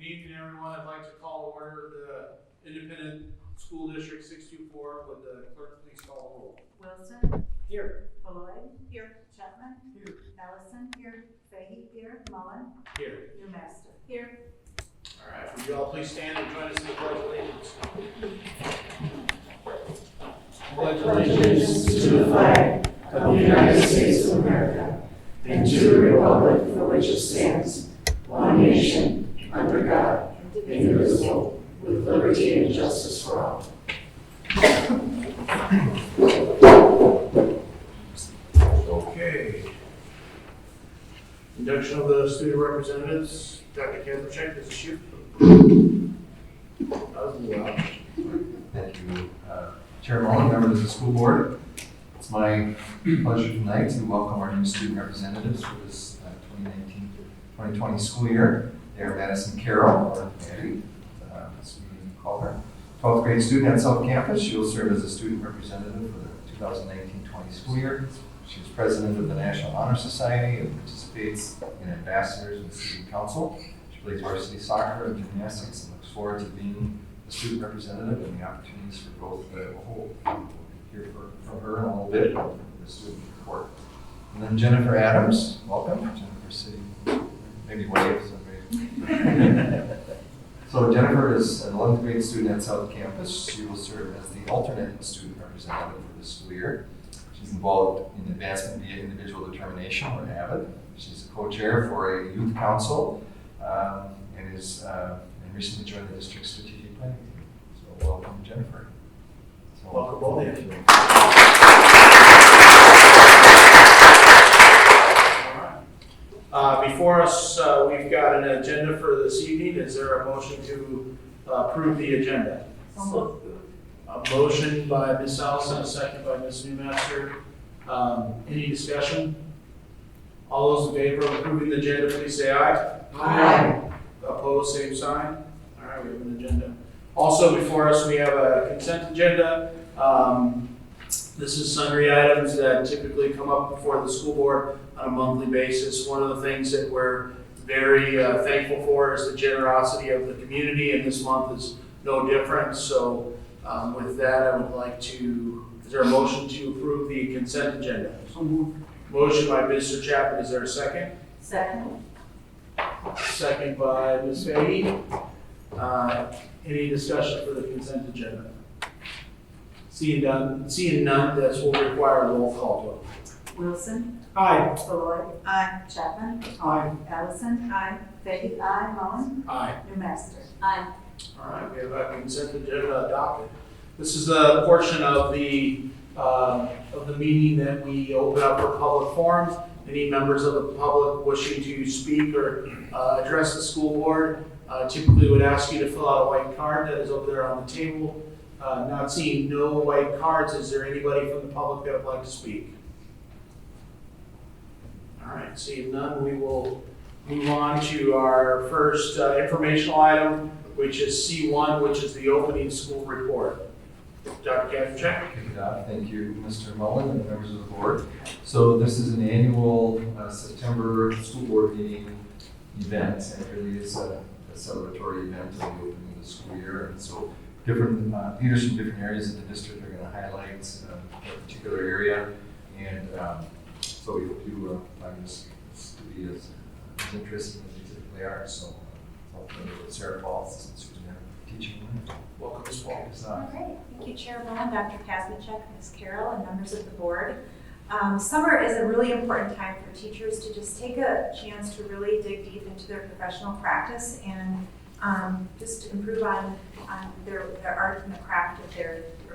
evening, everyone. I'd like to call to order the Independent School District 624. Would the clerk please call the roll? Wilson. Here. Beloit. Here. Chapman. Here. Ellison. Here. Fahey. Here. Mullen. Here. Newmaster. Here. All right. Would you all please stand and join us in the Pledge of Allegiance? Pledge allegiance to the flag of the United States of America and to the republic for which it stands, one nation, under God, indivisible, with liberty and justice for all. Okay. Induction of the student representatives. Dr. Kazmierczak, this is you. That was loud. Thank you, Chair Mullen, members of the school board. It's my pleasure tonight to welcome our new student representatives for this 2019-2020 school year. They are Madison Carroll, or Maddie, as we call her, 12th grade student at South Campus. She will serve as a student representative for the 2019-20 school year. She is president of the National Honor Society and participates in ambassadors and student council. She plays varsity soccer and gymnastics and looks forward to being a student representative and the opportunities for growth that it will hold. We'll hear from her in a little bit about the student report. And then Jennifer Adams, welcome. Jennifer sitting, maybe wave. So Jennifer is an 11th grade student at South Campus. She will serve as the alternate student representative for this school year. She's involved in advancement via individual determination, or AVID. She's a co-chair for a youth council and recently joined the district strategic planning team. So welcome, Jennifer. So, Welcome, both of you. Before us, we've got an agenda for this evening. Is there a motion to approve the agenda? A motion by Ms. Allison, a second by Ms. Newmaster. Any discussion? All those in favor of approving the agenda, please say aye. Aye. Opposed, same sign. All right, we have an agenda. Also before us, we have a consent agenda. This is sundry items that typically come up before the school board on a monthly basis. One of the things that we're very thankful for is the generosity of the community, and this month is no different. So with that, I would like to, is there a motion to approve the consent agenda? So moved. Motion by Mr. Chapman, is there a second? Second. Second by Ms. Fahey. Any discussion for the consent agenda? Seeing none, this will require a roll call vote. Wilson. Aye. Beloit. Aye. Chapman. Aye. Ellison. Aye. Fahey. Aye. Mullen. Aye. Newmaster. Aye. All right, we have a consent agenda adopted. This is a portion of the meeting that we open up for public forum. Any members of the public wishing to speak or address the school board typically would ask you to fill out a white card that is over there on the table. Not seeing no white cards, is there anybody from the public that would like to speak? All right, seeing none, we will move on to our first informational item, which is C1, which is the opening school report. Dr. Kazmierczak. Kick it off. Thank you, Mr. Mullen and members of the board. So this is an annual September school board meeting event, and it really is a celebratory event of the opening of the school year. And so different leaders from different areas of the district are going to highlight a particular area, and so we hope you find this to be as interesting as they typically are. So hopefully Sarah Paul, assistant superintendent of teaching. Welcome, Ms. Paul. All right, thank you, Chair Mullen, Dr. Kazmierczak, Ms. Carroll, and members of the board. Summer is a really important time for teachers to just take a chance to really dig deep into their professional practice and just improve on their art and the craft of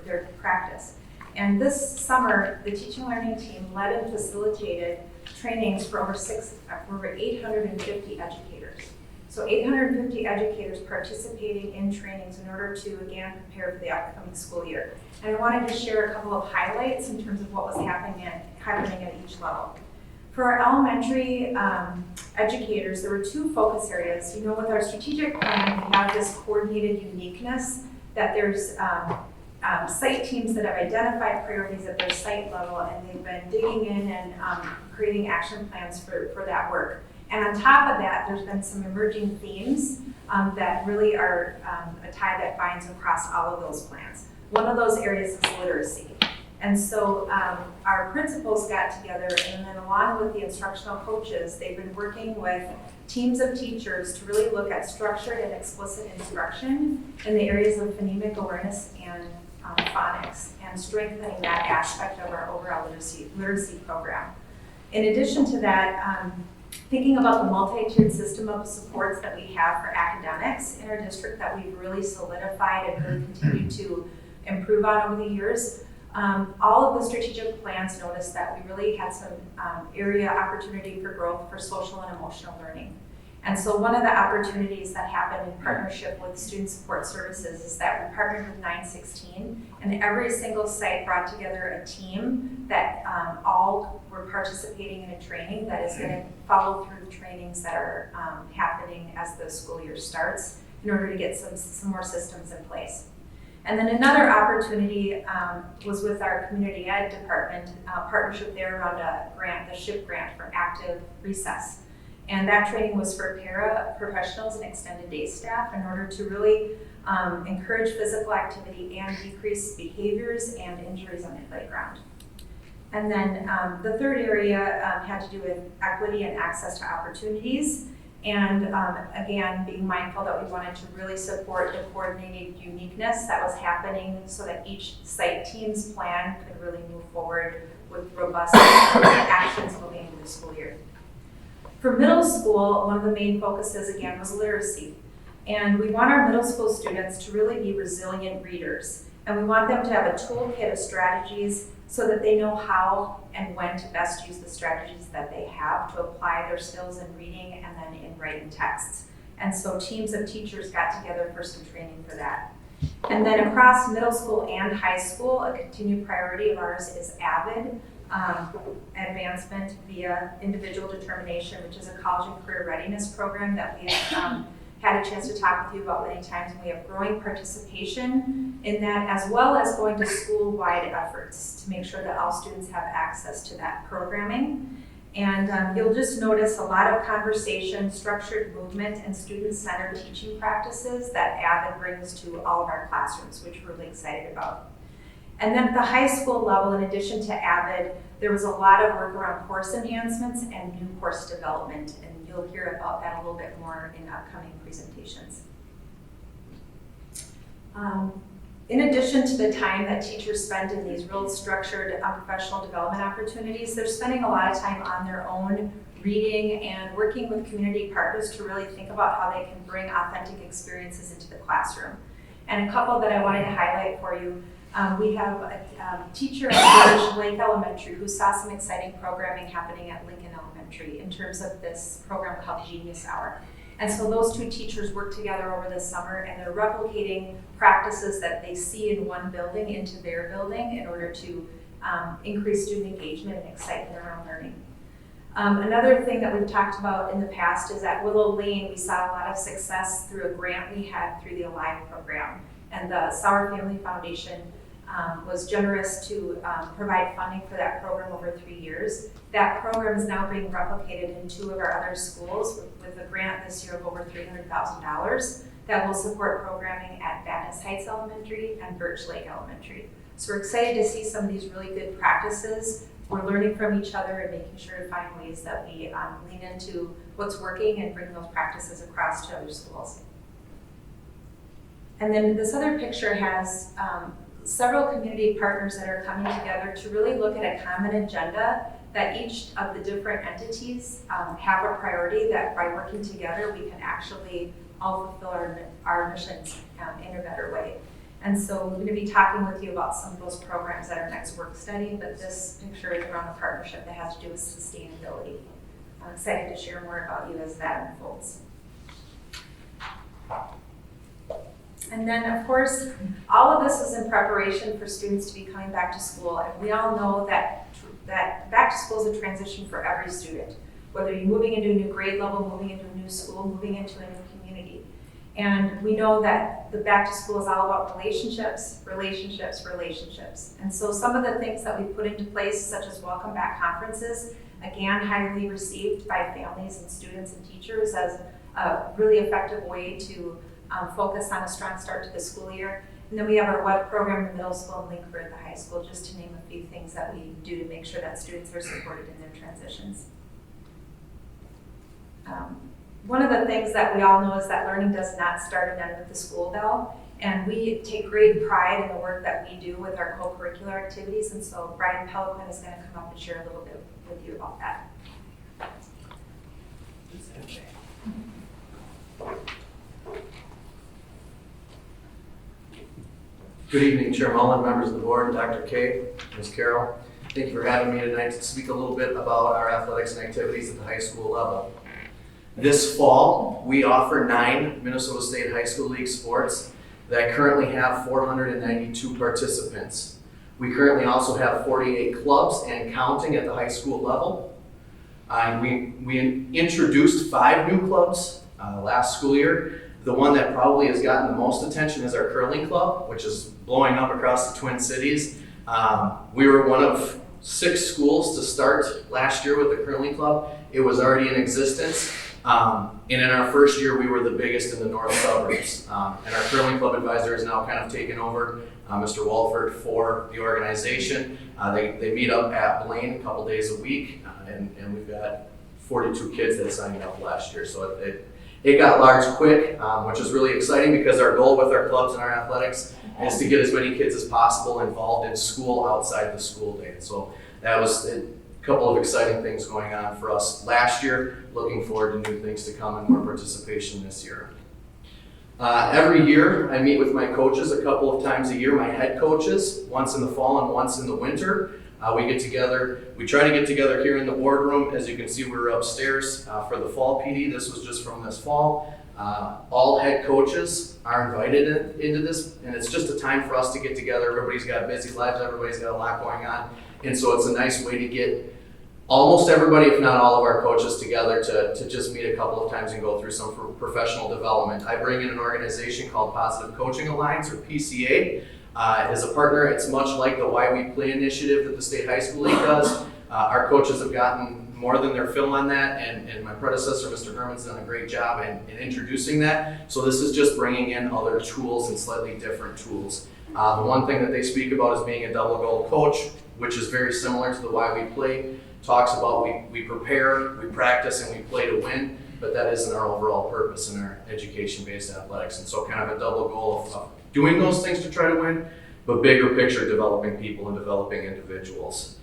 their practice. And this summer, the Teaching Learning team led and facilitated trainings for over 850 educators. So 850 educators participating in trainings in order to, again, prepare for the upcoming school year. And I wanted to share a couple of highlights in terms of what was happening at each level. For our elementary educators, there were two focus areas. You know, with our strategic plan, we have this coordinated uniqueness that there's site teams that have identified priorities at their site level, and they've been digging in and creating action plans for that work. And on top of that, there's been some emerging themes that really are a tie that binds across all of those plans. One of those areas is literacy. And so our principals got together, and then along with the instructional coaches, they've been working with teams of teachers to really look at structured and explicit instruction in the areas of phonemic awareness and phonics, and strengthening that aspect of our overall literacy program. In addition to that, thinking about the multi-tiered system of supports that we have for academics in our district that we've really solidified and really continued to improve on over the years. All of the strategic plans noticed that we really had some area opportunity for growth for social and emotional learning. And so one of the opportunities that happened in partnership with Student Support Services is that we partnered with 916, and every single site brought together a team that all were participating in a training that is going to follow through the trainings that are happening as the school year starts in order to get some more systems in place. And then another opportunity was with our community ed department, partnership there around a grant, the SHIP grant for active recess. And that training was for paraprofessionals and extended day staff in order to really encourage physical activity and decrease behaviors and injuries on the playground. And then the third area had to do with equity and access to opportunities. And again, being mindful that we wanted to really support the coordinated uniqueness that was happening so that each site team's plan could really move forward with robust actions moving into the school year. For middle school, one of the main focuses again was literacy. And we want our middle school students to really be resilient readers. And we want them to have a toolkit of strategies so that they know how and when to best use the strategies that they have to apply their skills in reading and then in writing texts. And so teams of teachers got together for some training for that. And then across middle school and high school, a continued priority of ours is AVID, advancement via individual determination, which is a college and career readiness program that we've had a chance to talk with you about many times, and we have growing participation in that, as well as going to school-wide efforts to make sure that all students have access to that programming. And you'll just notice a lot of conversation, structured movement, and student-centered teaching practices that AVID brings to all of our classrooms, which we're really excited about. And then at the high school level, in addition to AVID, there was a lot of work around course enhancements and new course development, and you'll hear about that a little bit more in upcoming presentations. In addition to the time that teachers spend in these real structured professional development opportunities, they're spending a lot of time on their own reading and working with community partners to really think about how they can bring authentic experiences into the classroom. And a couple that I wanted to highlight for you. We have a teacher at Birch Lake Elementary who saw some exciting programming happening at Lincoln Elementary in terms of this program called Genius Hour. And so those two teachers worked together over the summer, and they're replicating practices that they see in one building into their building in order to increase student engagement and excitement around learning. Another thing that we've talked about in the past is at Willow Lane, we saw a lot of success through a grant we had through the Alive program. And the Sauer Family Foundation was generous to provide funding for that program over 3 years. That program is now being replicated in 2 of our other schools with a grant this year of over $300,000 that will support programming at Baptist Heights Elementary and Birch Lake Elementary. So we're excited to see some of these really good practices. We're learning from each other and making sure to find ways that we lean into what's working and bring those practices across to other schools. And then this other picture has several community partners that are coming together to really look at a common agenda that each of the different entities have a priority that by working together we can actually all fulfill our missions in a better way. And so we're going to be talking with you about some of those programs at our next work study, but this picture is around a partnership that has to do with sustainability. I'm excited to share more about you as that unfolds. And then, of course, all of this is in preparation for students to be coming back to school. And we all know that back to school is a transition for every student, whether you're moving into a new grade level, moving into a new school, moving into a new community. And we know that the back to school is all about relationships, relationships, relationships. And so some of the things that we put into place, such as welcome back conferences, again, highly received by families and students and teachers as a really effective way to focus on a strong start to the school year. And then we have our web program in the middle school and Link at the high school, just to name a few things that we do to make sure that students are supported in their transitions. One of the things that we all know is that learning does not start and end with the school bell. And we take great pride in the work that we do with our co-curricular activities. And so Brian Pelican is going to come up and share a little bit with you about that. Good evening, Chair Mullen, members of the board, Dr. K, Ms. Carroll. Thank you for having me tonight to speak a little bit about our athletics and activities at the high school level. This fall, we offer 9 Minnesota State High School League sports that currently have 492 participants. We currently also have 48 clubs and counting at the high school level. We introduced 5 new clubs last school year. The one that probably has gotten the most attention is our curling club, which is blowing up across the Twin Cities. We were one of 6 schools to start last year with the curling club. It was already in existence. And in our first year, we were the biggest in the north suburbs. And our curling club advisor is now kind of taken over, Mr. Walford, for the organization. They meet up at Blaine a couple days a week, and we've got 42 kids that signed up last year. So it got large quick, which is really exciting because our goal with our clubs and our athletics is to get as many kids as possible involved in school outside the school day. So that was a couple of exciting things going on for us last year. Looking forward to new things to come and more participation this year. Every year I meet with my coaches a couple of times a year, my head coaches, once in the fall and once in the winter. We get together, we try to get together here in the boardroom. As you can see, we're upstairs for the fall PD. This was just from this fall. All head coaches are invited into this, and it's just a time for us to get together. Everybody's got busy lives, everybody's got a lot going on. And so it's a nice way to get almost everybody, if not all of our coaches together to just meet a couple of times and go through some professional development. I bring in an organization called Positive Coaching Alliance, or PCA. As a partner, it's much like the Why We Play initiative that the State High School League does. Our coaches have gotten more than their fill on that, and my predecessor, Mr. Herman's done a great job in introducing that. So this is just bringing in other tools and slightly different tools. The one thing that they speak about is being a double goal coach, which is very similar to the Why We Play. Talks about we prepare, we practice, and we play to win, but that isn't our overall purpose in our education-based athletics. And so kind of a double goal of doing those things to try to win, but bigger picture, developing people and developing individuals.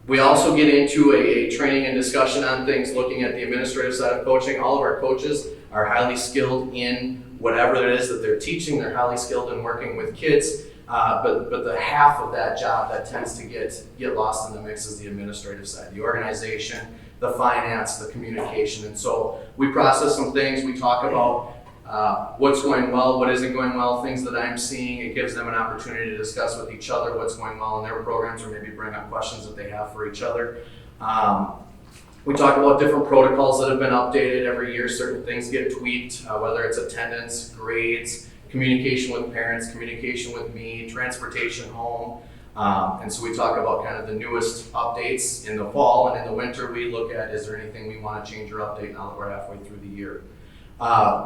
We also get into a training and discussion on things looking at the administrative side of coaching. All of our coaches are highly skilled in whatever it is that they're teaching. They're highly skilled in working with kids. But the half of that job that tends to get lost in the mix is the administrative side, the organization, the finance, the communication. And so we process some things. We talk about what's going well, what isn't going well, things that I'm seeing. It gives them an opportunity to discuss with each other what's going well in their programs, or maybe bring up questions that they have for each other. We talk about different protocols that have been updated every year. Certain things get tweaked, whether it's attendance, grades, communication with parents, communication with me, transportation home. And so we talk about kind of the newest updates in the fall, and in the winter we look at, is there anything we want to change or update now that we're halfway through the year.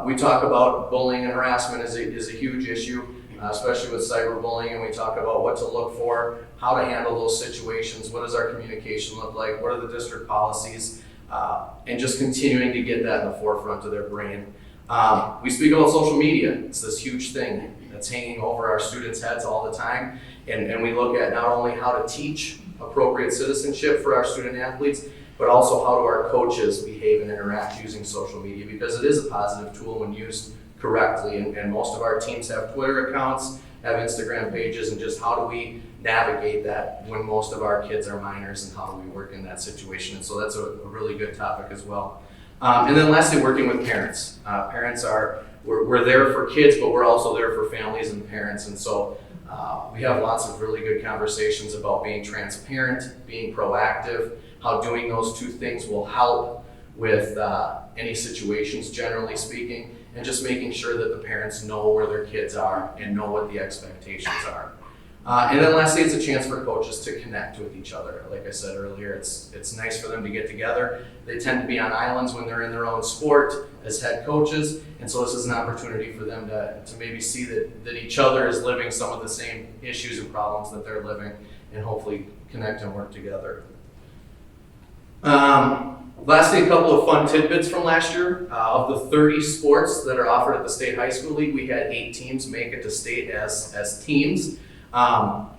We talk about bullying and harassment is a huge issue, especially with cyberbullying, and we talk about what to look for, how to handle those situations, what does our communication look like, what are the district policies, and just continuing to get that in the forefront of their brain. We speak about social media. It's this huge thing that's hanging over our students' heads all the time. And we look at not only how to teach appropriate citizenship for our student athletes, but also how do our coaches behave and interact using social media, because it is a positive tool when used correctly. And most of our teams have Twitter accounts, have Instagram pages, and just how do we navigate that when most of our kids are minors, and how do we work in that situation? And so that's a really good topic as well. And then lastly, working with parents. Parents we're there for kids, but we're also there for families and parents. And so we have lots of really good conversations about being transparent, being proactive, how doing those two things will help with any situations, generally speaking, and just making sure that the parents know where their kids are and know what the expectations are. And then lastly, it's a chance for coaches to connect with each other. Like I said earlier, it's nice for them to get together. They tend to be on islands when they're in their own sport as head coaches, and so this is an opportunity for them to maybe see that each other is living some of the same issues and problems that they're living, and hopefully connect and work together. Lastly, a couple of fun tidbits from last year. Of the 30 sports that are offered at the State High School League, we had 8 teams make it to state as teams.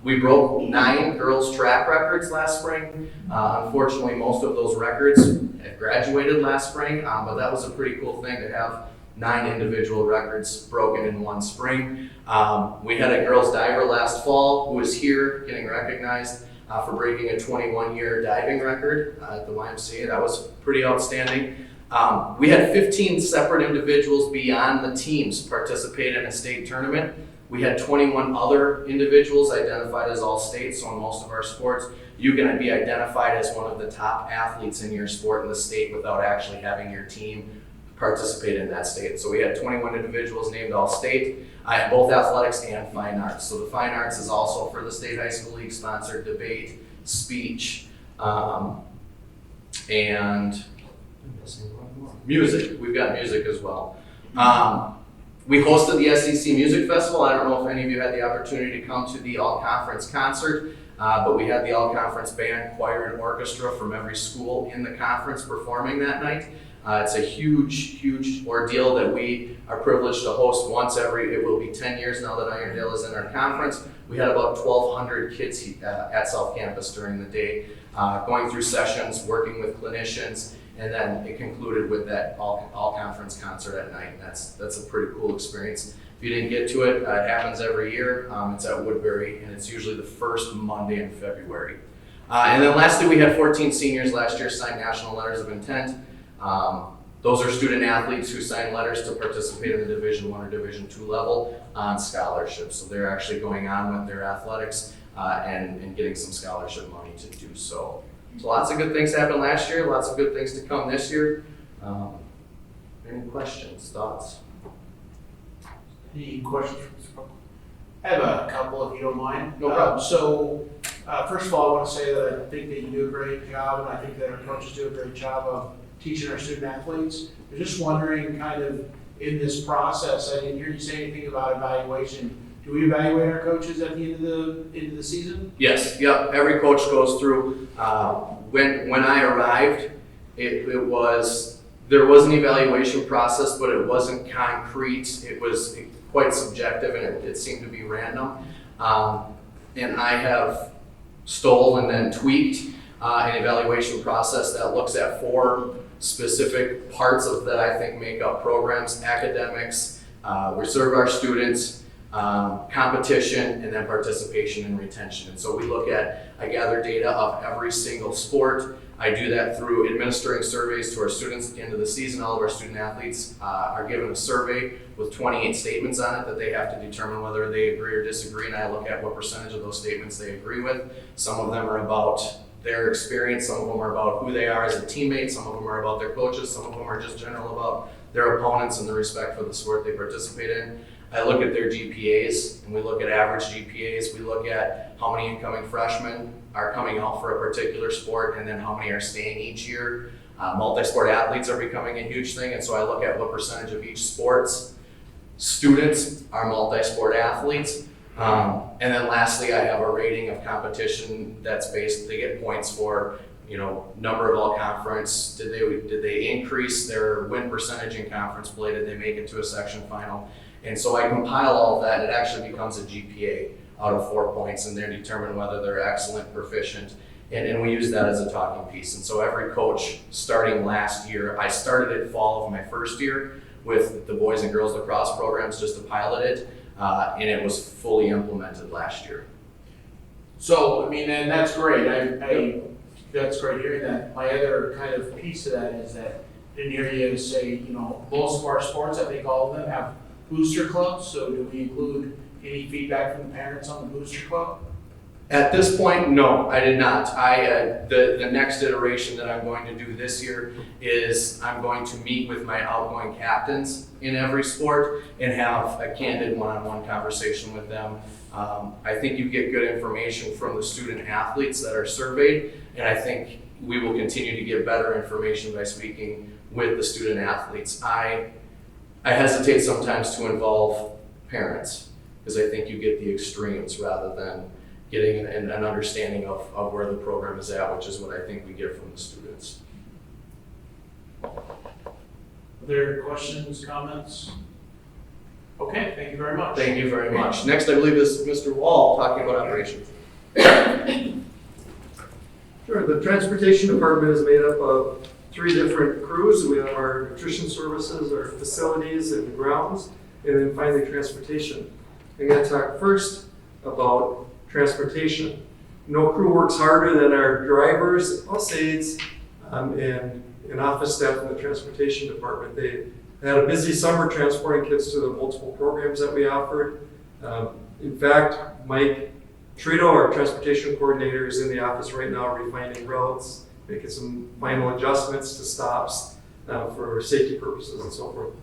We broke 9 girls' track records last spring. Unfortunately, most of those records had graduated last spring, but that was a pretty cool thing to have 9 individual records broken in one spring. We had a girls' diver last fall who was here getting recognized for breaking a 21-year diving record at the YMCA. That was pretty outstanding. We had 15 separate individuals beyond the teams participate in a state tournament. We had 21 other individuals identified as all-state, so in most of our sports, you can be identified as one of the top athletes in your sport in the state without actually having your team participate in that state. So we had 21 individuals named all-state, both athletics and fine arts. So the fine arts is also for the State High School League sponsored debate, speech, and music. We've got music as well. We hosted the SEC Music Festival. I don't know if any of you had the opportunity to come to the all-conference concert, but we had the all-conference band, choir, and orchestra from every school in the conference performing that night. It's a huge, huge ordeal that we are privileged to host once it will be 10 years now that Irondale is in our conference. We had about 1,200 kids at South Campus during the day, going through sessions, working with clinicians, and then it concluded with that all-conference concert at night. That's a pretty cool experience. If you didn't get to it, it happens every year. It's at Woodbury, and it's usually the first Monday in February. And then lastly, we had 14 seniors last year sign national letters of intent. Those are student athletes who sign letters to participate in the Division I or Division II level on scholarships. So they're actually going on with their athletics and getting some scholarship money to do so. So lots of good things happened last year, lots of good things to come this year. Any questions, thoughts? Any questions from this group? I have a couple, if you don't mind. No problem. First of all, I want to say that I think that you do a great job, and I think that our coaches do a great job of teaching our student athletes. I'm just wondering, kind of in this process, I didn't hear you say anything about evaluation. Do we evaluate our coaches at the end of the season? Yes, yep. Every coach goes through. When I arrived, there was an evaluation process, but it wasn't concrete. It was quite subjective, and it seemed to be random. And I have stole and then tweaked an evaluation process that looks at 4 specific parts of that I think make up programs: academics, we serve our students, competition, and then participation and retention. And so I gather data of every single sport. I do that through administering surveys to our students at the end of the season. All of our student athletes are given a survey with 28 statements on it that they have to determine whether they agree or disagree, and I look at what percentage of those statements they agree with. Some of them are about their experience, some of them are about who they are as a teammate, some of them are about their coaches, some of them are just general about their opponents and the respect for the sport they participate in. I look at their GPAs, and we look at average GPAs. We look at how many incoming freshmen are coming out for a particular sport, and then how many are staying each year. Multi-sport athletes are becoming a huge thing, and so I look at what percentage of each sport's students are multi-sport athletes. And then lastly, I have a rating of competition that's based, they get points for, number of all conference. Did they increase their win percentage in conference play? Did they make it to a section final? And so I compile all of that. It actually becomes a GPA out of 4 points, and they determine whether they're excellent, proficient, and we use that as a talking piece. And so every coach starting last year, I started it fall of my first year with the boys and girls lacrosse programs just to pilot it, and it was fully implemented last year. So, and that's great. That's great hearing that. My other kind of piece to that is that I didn't hear you say, most of our sports, I think all of them have booster clubs. So do we include any feedback from the parents on the booster club? At this point, no, I did not. The next iteration that I'm going to do this year is I'm going to meet with my outgoing captains in every sport and have a candid one-on-one conversation with them. I think you get good information from the student athletes that are surveyed, and I think we will continue to get better information by speaking with the student athletes. I hesitate sometimes to involve parents because I think you get the extremes rather than getting an understanding of where the program is at, which is what I think we get from the students. Other questions, comments? Okay, thank you very much. Thank you very much. Next, I believe, is Mr. Wall talking about operations. Sure, the transportation department is made up of 3 different crews. We have our nutrition services, our facilities and grounds, and then finally transportation. I'm going to talk first about transportation. No crew works harder than our drivers, bus aides, and office staff in the transportation department. They had a busy summer transporting kids to the multiple programs that we offered. In fact, Mike Trito, our transportation coordinator, is in the office right now refining routes, making some final adjustments to stops for safety purposes and so forth.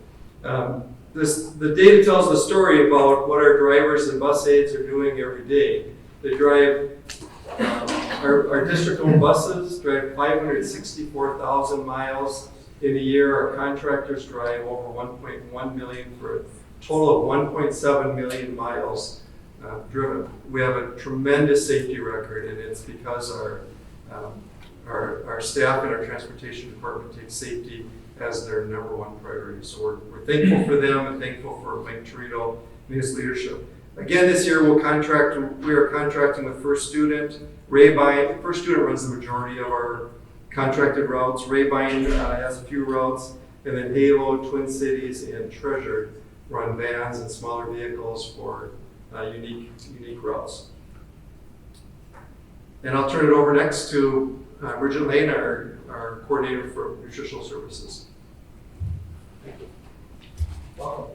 The data tells the story about what our drivers and bus aides are doing every day. They drive, our district-owned buses drive 564,000 miles in a year. Our contractors drive over 1.1 million for a total of 1.7 million miles driven. We have a tremendous safety record, and it's because our staff and our transportation department take safety as their #1 priority. So we're thankful for them and thankful for Mike Torito and his leadership. Again, this year we are contracting with First Student. First Student runs the majority of our contracted routes. Rabine has a few routes, and then Halo, Twin Cities, and Treasure run vans and smaller vehicles for unique routes. And I'll turn it over next to Bridget Lane, our coordinator for nutritional services. Thank you. Welcome.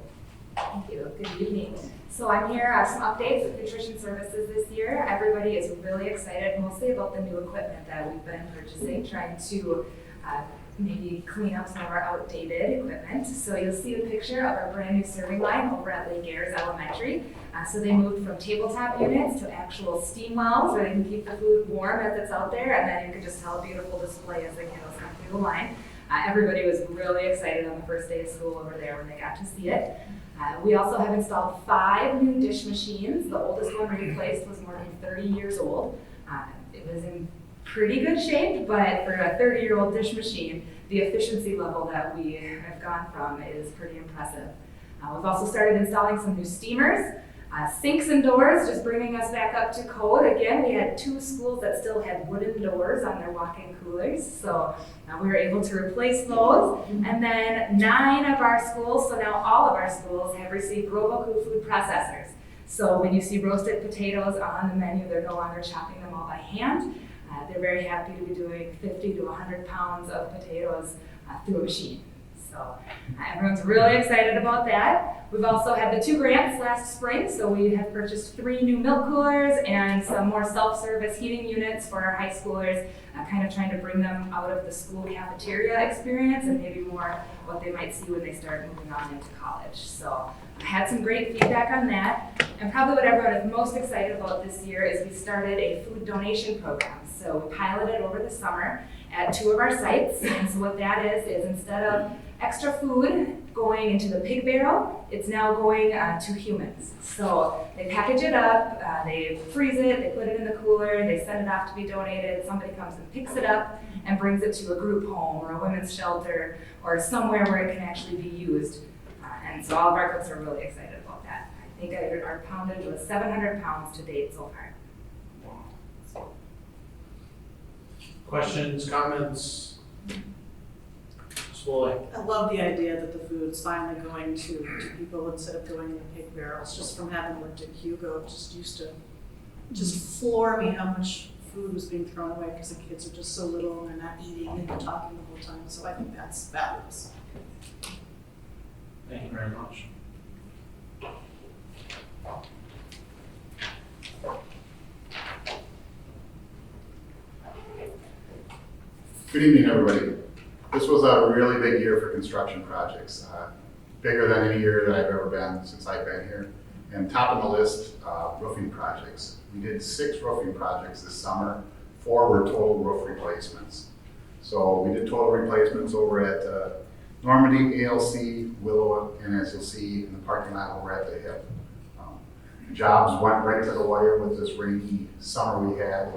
Thank you. Good evening. So I'm here, some updates with nutrition services this year. Everybody is really excited, mostly about the new equipment that we've been purchasing, trying to maybe clean up some of our outdated equipment. So you'll see a picture of our brand new serving line over at Lake Ayres Elementary. So they moved from tabletop units to actual steam wells where they can keep the food warm as it's out there, and then you can just tell a beautiful display as the kiddos come through the line. Everybody was really excited on the first day of school over there when they got to see it. We also have installed 5 new dish machines. The oldest one we replaced was more than 30 years old. It was in pretty good shape, but for a 30-year-old dish machine, the efficiency level that we have gone from is pretty impressive. We've also started installing some new steamers, sinks and doors, just bringing us back up to code. Again, we had 2 schools that still had wooden doors on their walk-in coolers, so we were able to replace those. And then 9 of our schools, so now all of our schools, have received Roboku food processors. So when you see roasted potatoes on the menu, they're no longer chopping them all by hand. They're very happy to be doing 50 to 100 pounds of potatoes through a machine. So everyone's really excited about that. We've also had the 2 grants last spring, so we have purchased 3 new milk coolers and some more self-service heating units for our high schoolers, kind of trying to bring them out of the school cafeteria experience and maybe more what they might see when they start moving on into college. So I had some great feedback on that. And probably what everyone is most excited about this year is we started a food donation program. So we piloted over the summer at 2 of our sites. And so what that is instead of extra food going into the pig barrel, it's now going to humans. So they package it up, they freeze it, they put it in the cooler, they send it off to be donated. Somebody comes and picks it up and brings it to a group home or a women's shelter or somewhere where it can actually be used. And so all of our cooks are really excited about that. I think our poundage was 700 pounds to date so far. Questions, comments? Swoley. I love the idea that the food's finally going to people instead of going in the pig barrels. Just from having worked at Hugo, just used to just floor me how much food was being thrown away because the kids are just so little and they're not eating and they're talking the whole time. So I think that's fabulous. Thank you very much. Good evening, everybody. This was a really big year for construction projects, bigger than any year that I've ever been since I've been here. And top of the list, roofing projects. We did 6 roofing projects this summer. 4 were total roof replacements. So we did total replacements over at Normandy, ALC, Willow, and as you'll see in the parking lot over at the hip. Jobs went right to the wire with this rainy summer we had.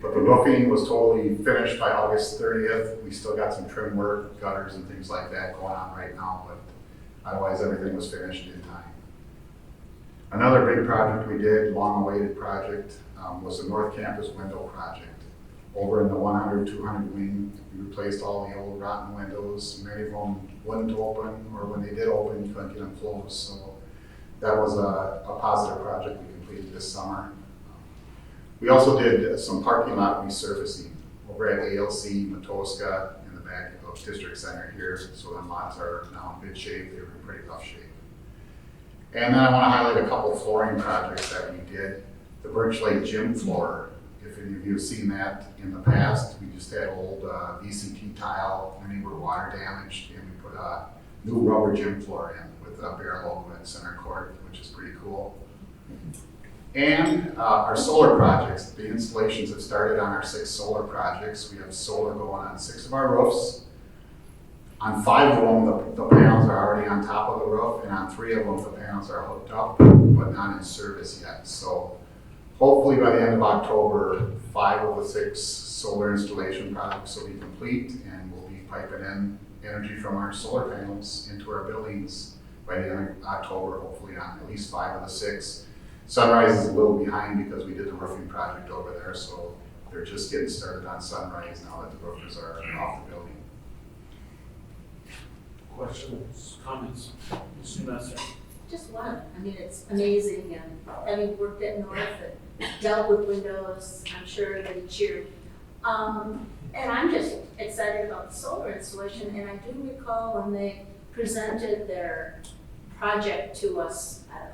But the roofing was totally finished by August 30th. We still got some trim work, gutters and things like that going on right now, but otherwise everything was finished in time. Another big project we did, long-awaited project, was the North Campus window project. Over in the 100, 200 wing, we replaced all the old rotten windows. Many of them wouldn't open, or when they did open, you couldn't get them closed. So that was a positive project we completed this summer. We also did some parking lot resurfacing over at ALC, Matoska, in the back of District Center here. So the lots are now in good shape. They were in pretty rough shape. And then I want to highlight a couple flooring projects that we did. The Birch Lake gym floor, if any of you have seen that in the past, we just had old VCT tile, many were water damaged, and we put a new rubber gym floor in with a Bear logo in center court, which is pretty cool. And our solar projects, the installations have started on our 6 solar projects. We have solar going on 6 of our roofs. On 5 of them, the panels are already on top of the roof, and on 3 of them, the panels are hooked up, but not in service yet. So hopefully by the end of October, 5 of the 6 solar installation projects will be complete, and we'll be piping in energy from our solar panels into our buildings by the end of October, hopefully on at least 5 of the 6. Sunrise is a little behind because we did the roofing project over there, so they're just getting started on Sunrise now that the roofers are off the building. Questions, comments? Ms. Newmaster? Just one. I mean, it's amazing, and having worked at North and dealt with windows, I'm sure they cheered. And I'm just excited about the solar installation, and I do recall when they presented their project to us, I don't know,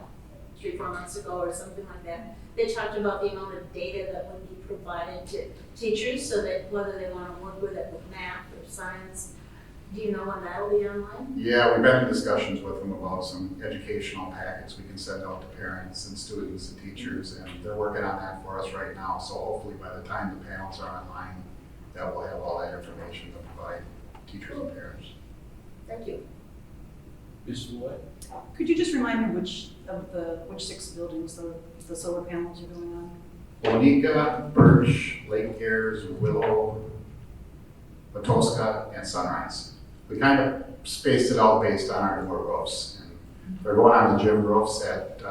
3-4 months ago or something like that, they talked about the amount of data that would be provided to teachers so that whether they want to work with it with math or science. Do you know when that'll be online? Yeah, we've been in discussions with them about some educational packets we can send out to parents and students and teachers, and they're working on that for us right now. So hopefully by the time the panels are online, that will have all that information to provide teachers and parents. Thank you. Ms. Lloyd? Could you just remind me which 6 buildings the solar panels are going on? Bonica, Birch, Lake Airs, Willow, Matoska, and Sunrise. We kind of spaced it out based on our newer roofs. And they're going on the gym roofs at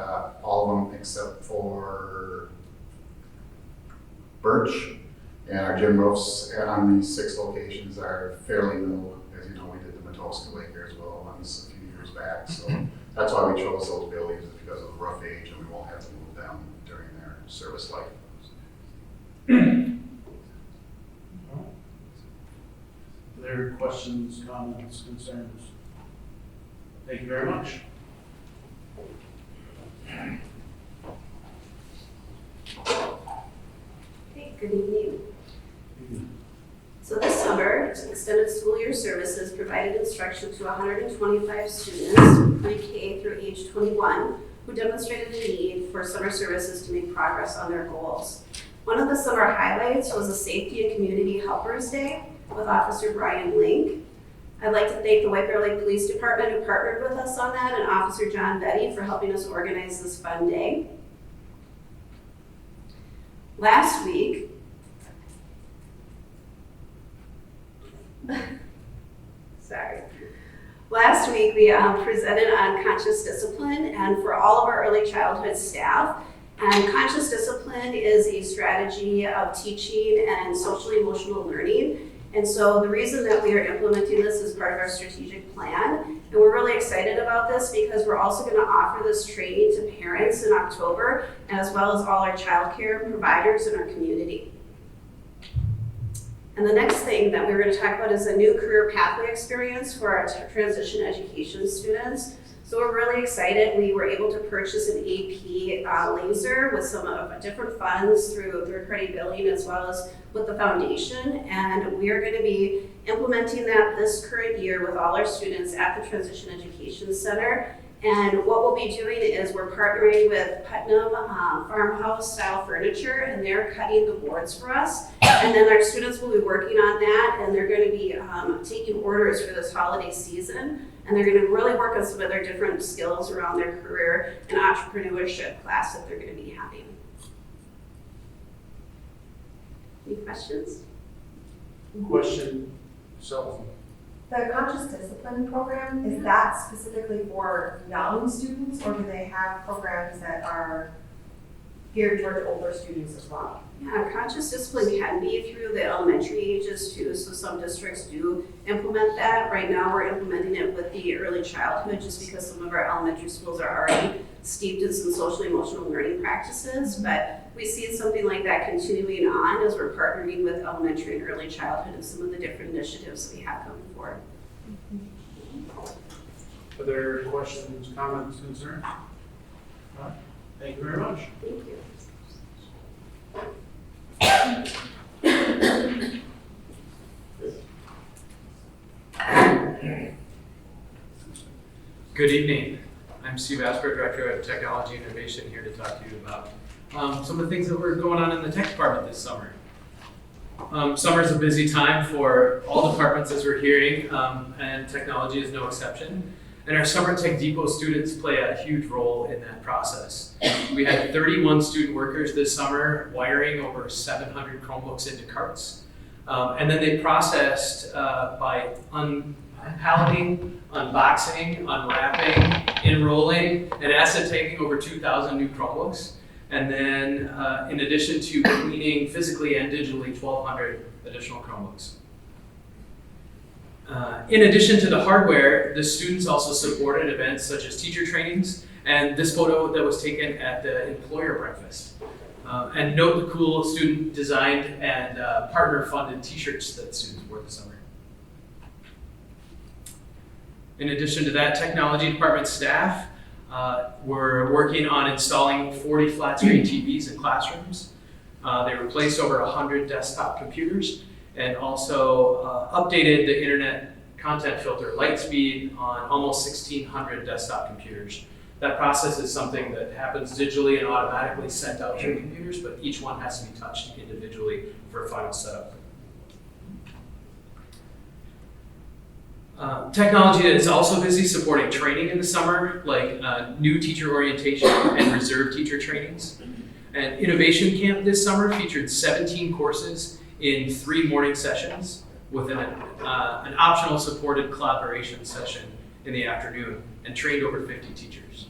all of them except for Birch. And our gym roofs on these 6 locations are fairly new. As you know, we did the Matoska Lake Airs Willow ones a few years back. So that's why we chose those buildings, is because of the rough age, and we won't have to move them during their service life. Other questions, comments, concerns? Thank you very much. Hey, good evening. So this summer, Extended School Year Services provided instruction to 125 students, pre-K through age 21, who demonstrated a need for summer services to make progress on their goals. One of the summer highlights was a Safety and Community Helpers Day with Officer Brian Link. I'd like to thank the White Bear Lake Police Department who partnered with us on that, and Officer John Betty for helping us organize this fun day. Last week, we presented on conscious discipline, and for all of our early childhood staff. And conscious discipline is a strategy of teaching and social emotional learning. And so the reason that we are implementing this is part of our strategic plan. And we're really excited about this because we're also going to offer this training to parents in October, as well as all our childcare providers in our community. And the next thing that we're going to talk about is a new career pathway experience for our transition education students. So we're really excited. We were able to purchase an AP laser with some of different funds through third-party billing as well as with the foundation. And we are going to be implementing that this current year with all our students at the Transition Education Center. And what we'll be doing is we're partnering with Putnam Farmhouse Style Furniture, and they're cutting the boards for us. And then our students will be working on that, and they're going to be taking orders for this holiday season. And they're going to really work on some of their different skills around their career and entrepreneurship class that they're going to be having. Any questions? Question, so, The conscious discipline program, is that specifically for young students, or do they have programs that are geared toward older students as well? Yeah, conscious discipline can be through the elementary ages too, so some districts do implement that. Right now, we're implementing it with the early childhood just because some of our elementary schools are already steeped in some social emotional learning practices, but we see something like that continuing on as we're partnering with elementary and early childhood and some of the different initiatives that we have coming forward. other questions, comments, concerns? All right. Thank you very much. Thank you. Good evening. I'm Steve Asper, Director of Technology and Innovation, here to talk to you about some of the things that were going on in the tech department this summer. Summer is a busy time for all departments, as we're hearing, and technology is no exception. And our Summer Tech Depot students play a huge role in that process. We had 31 student workers this summer wiring over 700 Chromebooks into carts. And then they processed by unpalleting, unboxing, unwrapping, enrolling, and asset taking over 2,000 new Chromebooks. And then in addition to cleaning physically and digitally 1,200 additional Chromebooks. In addition to the hardware, the students also supported events such as teacher trainings and this photo that was taken at the employer breakfast. And note the cool student designed and partner funded t-shirts that students wore this summer. In addition to that, technology department staff were working on installing 40 flat screen TVs in classrooms. They replaced over 100 desktop computers and also updated the internet content filter Lightspeed on almost 1,600 desktop computers. That process is something that happens digitally and automatically sent out to computers, but each one has to be touched individually for a final setup. Technology is also busy supporting training in the summer, like new teacher orientation and reserve teacher trainings. And Innovation Camp this summer featured 17 courses in 3 morning sessions with an optional supported collaboration session in the afternoon, and trained over 50 teachers.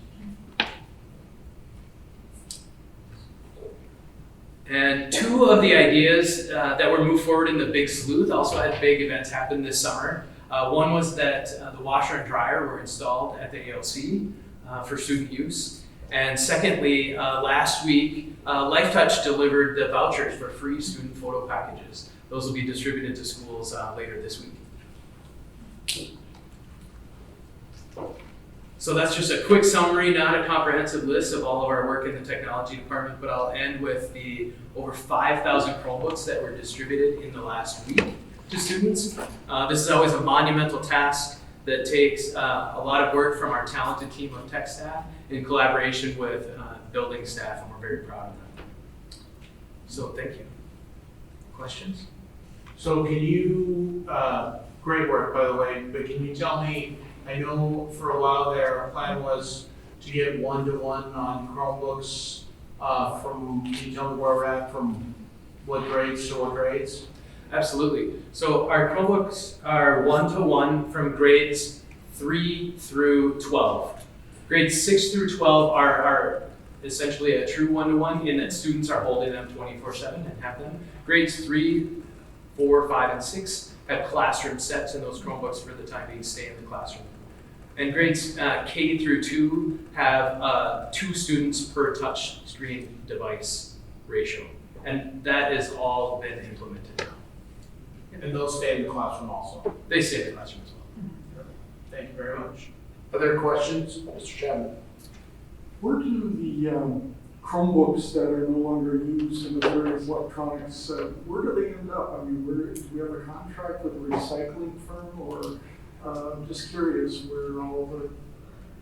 And 2 of the ideas that were moved forward in the Big Sleuth also had big events happen this summer. One was that the washer and dryer were installed at the ALC for student use. And secondly, last week, LifeTouch delivered the vouchers for free student photo packages. Those will be distributed to schools later this week. So that's just a quick summary, not a comprehensive list of all of our work in the technology department, but I'll end with the over 5,000 Chromebooks that were distributed in the last week to students. This is always a monumental task that takes a lot of work from our talented team of tech staff in collaboration with building staff, and we're very proud of them. So thank you. Questions? So can you, great work by the way, but can you tell me, I know for a while there, our plan was to get 1-to-1 on Chromebooks can you tell me where we're at from what grades to what grades? Absolutely. So our Chromebooks are 1-to-1 from grades 3 through 12. Grades 6 through 12 are essentially a true 1-to-1 in that students are holding them 24/7 and have them. Grades 3, 4, 5, and 6 have classroom sets, and those Chromebooks for the time being stay in the classroom. And grades K through 2 have 2 students per touch screen device ratio. And that has all been implemented now. And those stay in the classroom also? They stay in the classroom as well. Thank you very much. Other questions? Mr. Chapman? Where do the Chromebooks that are no longer used in the various electronics, where do they end up? I mean, do we have a contract with a recycling firm, or I'm just curious where all the...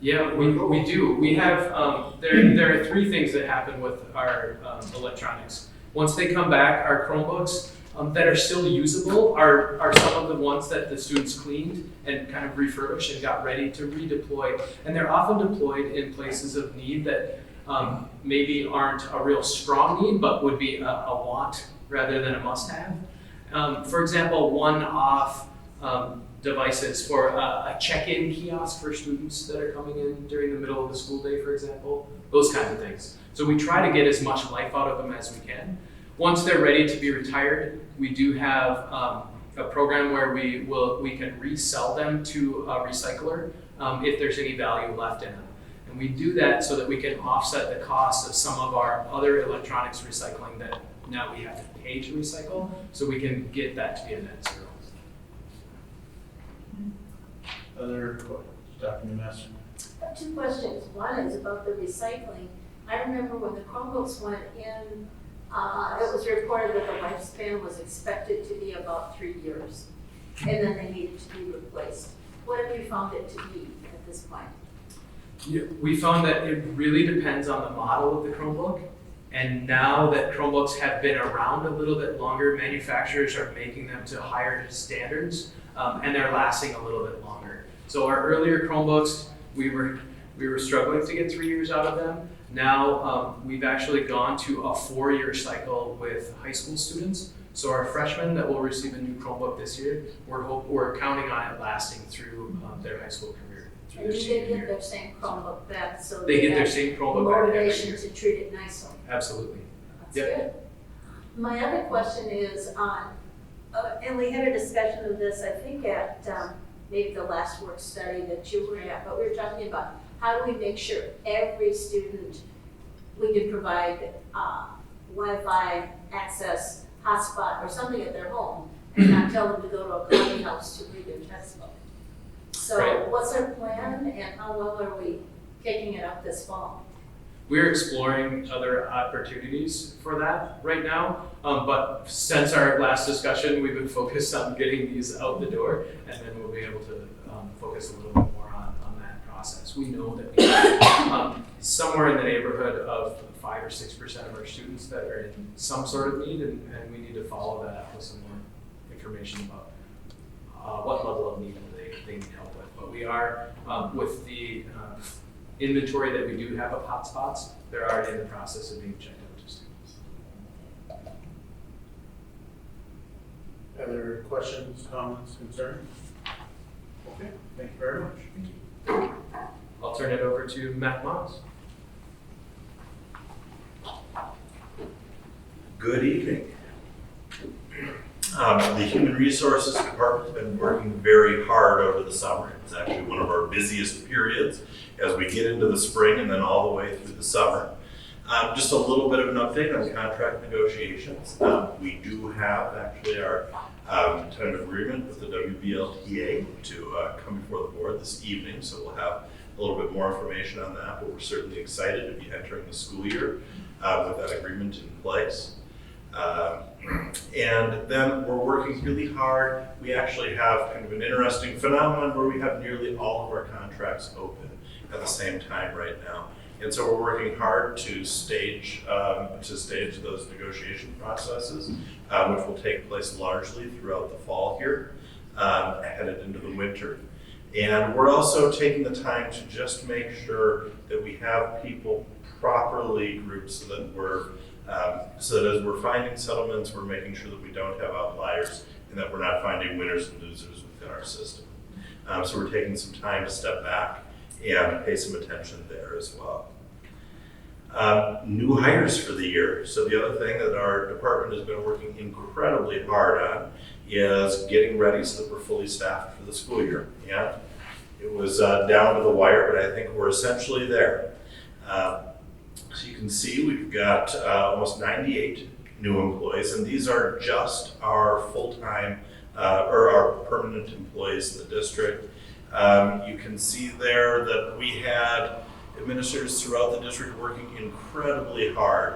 Yeah, we do. We have, there are three things that happen with our electronics. Once they come back, our Chromebooks that are still usable are some of the ones that the students cleaned and kind of refurbished and got ready to redeploy. And they're often deployed in places of need that maybe aren't a real strong need, but would be a want rather than a must-have. For example, one-off devices for a check-in kiosk for students that are coming in during the middle of the school day, for example, those kinds of things. So we try to get as much life out of them as we can. Once they're ready to be retired, we do have a program where we can resell them to a recycler if there's any value left in them. And we do that so that we can offset the cost of some of our other electronics recycling that now we have to pay to recycle, so we can get that to be a net zero. Other questions? Dr. Newmaster? I have two questions. One is about the recycling. I remember when the Chromebooks went in, it was reported that the lifespan was expected to be about 3 years, and then they needed to be replaced. What have you found it to be at this point? Yeah, we found that it really depends on the model of the Chromebook. And now that Chromebooks have been around a little bit longer, manufacturers are making them to higher standards, and they're lasting a little bit longer. So our earlier Chromebooks, we were struggling to get 3 years out of them. Now we've actually gone to a 4-year cycle with high school students. So our freshmen that will receive a new Chromebook this year, we're counting on it lasting through their high school career. And do they get their same Chromebook back so They get their have same Chromebook back every motivation year. to treat it nicely? Absolutely. That's Yep. good. My other question is on, and we had a discussion of this, I think at maybe the last work study that you were at, but we were talking about how do we make sure every student, we can provide Wi-Fi access, hotspot, or something at their home, and not tell them to go to a coffee house to read their textbook. So Right. what's our plan, and how well are we kicking it up this fall? We're exploring other opportunities for that right now, but since our last discussion, we've been focused on getting these out the door, and then we'll be able to focus a little bit more on that process. We know that we have somewhere in the neighborhood of 5 or 6% of our students that are in some sort of need, and we need to follow that up with some more information about what level of need they need help with. But we are, with the inventory that we do have of hotspots, they're already in the process of being checked out to students. Other questions, comments, concerns? Okay, thank you very much. I'll turn it over to Matt Moss. Good evening. The Human Resources Department has been working very hard over the summer. It's actually one of our busiest periods as we get into the spring and then all the way through the summer. Just a little bit of an update on contract negotiations. We do have actually our tentative agreement with the WBLTA to come before the board this evening, so we'll have a little bit more information on that, but we're certainly excited to be entering the school year with that agreement in place. And then we're working really hard. We actually have kind of an interesting phenomenon where we have nearly all of our contracts open at the same time right now. And so we're working hard to stage those negotiation processes, which will take place largely throughout the fall here, headed into the winter. And we're also taking the time to just make sure that we have people properly grouped so that as we're finding settlements, we're making sure that we don't have outliers and that we're not finding winners and losers within our system. So we're taking some time to step back and pay some attention there as well. New hires for the year. So the other thing that our department has been working incredibly hard on is getting ready so that we're fully staffed for the school year. And it was down to the wire, but I think we're essentially there. So you can see we've got almost 98 new employees, and these are just our full-time or our permanent employees in the district. You can see there that we had administrators throughout the district working incredibly hard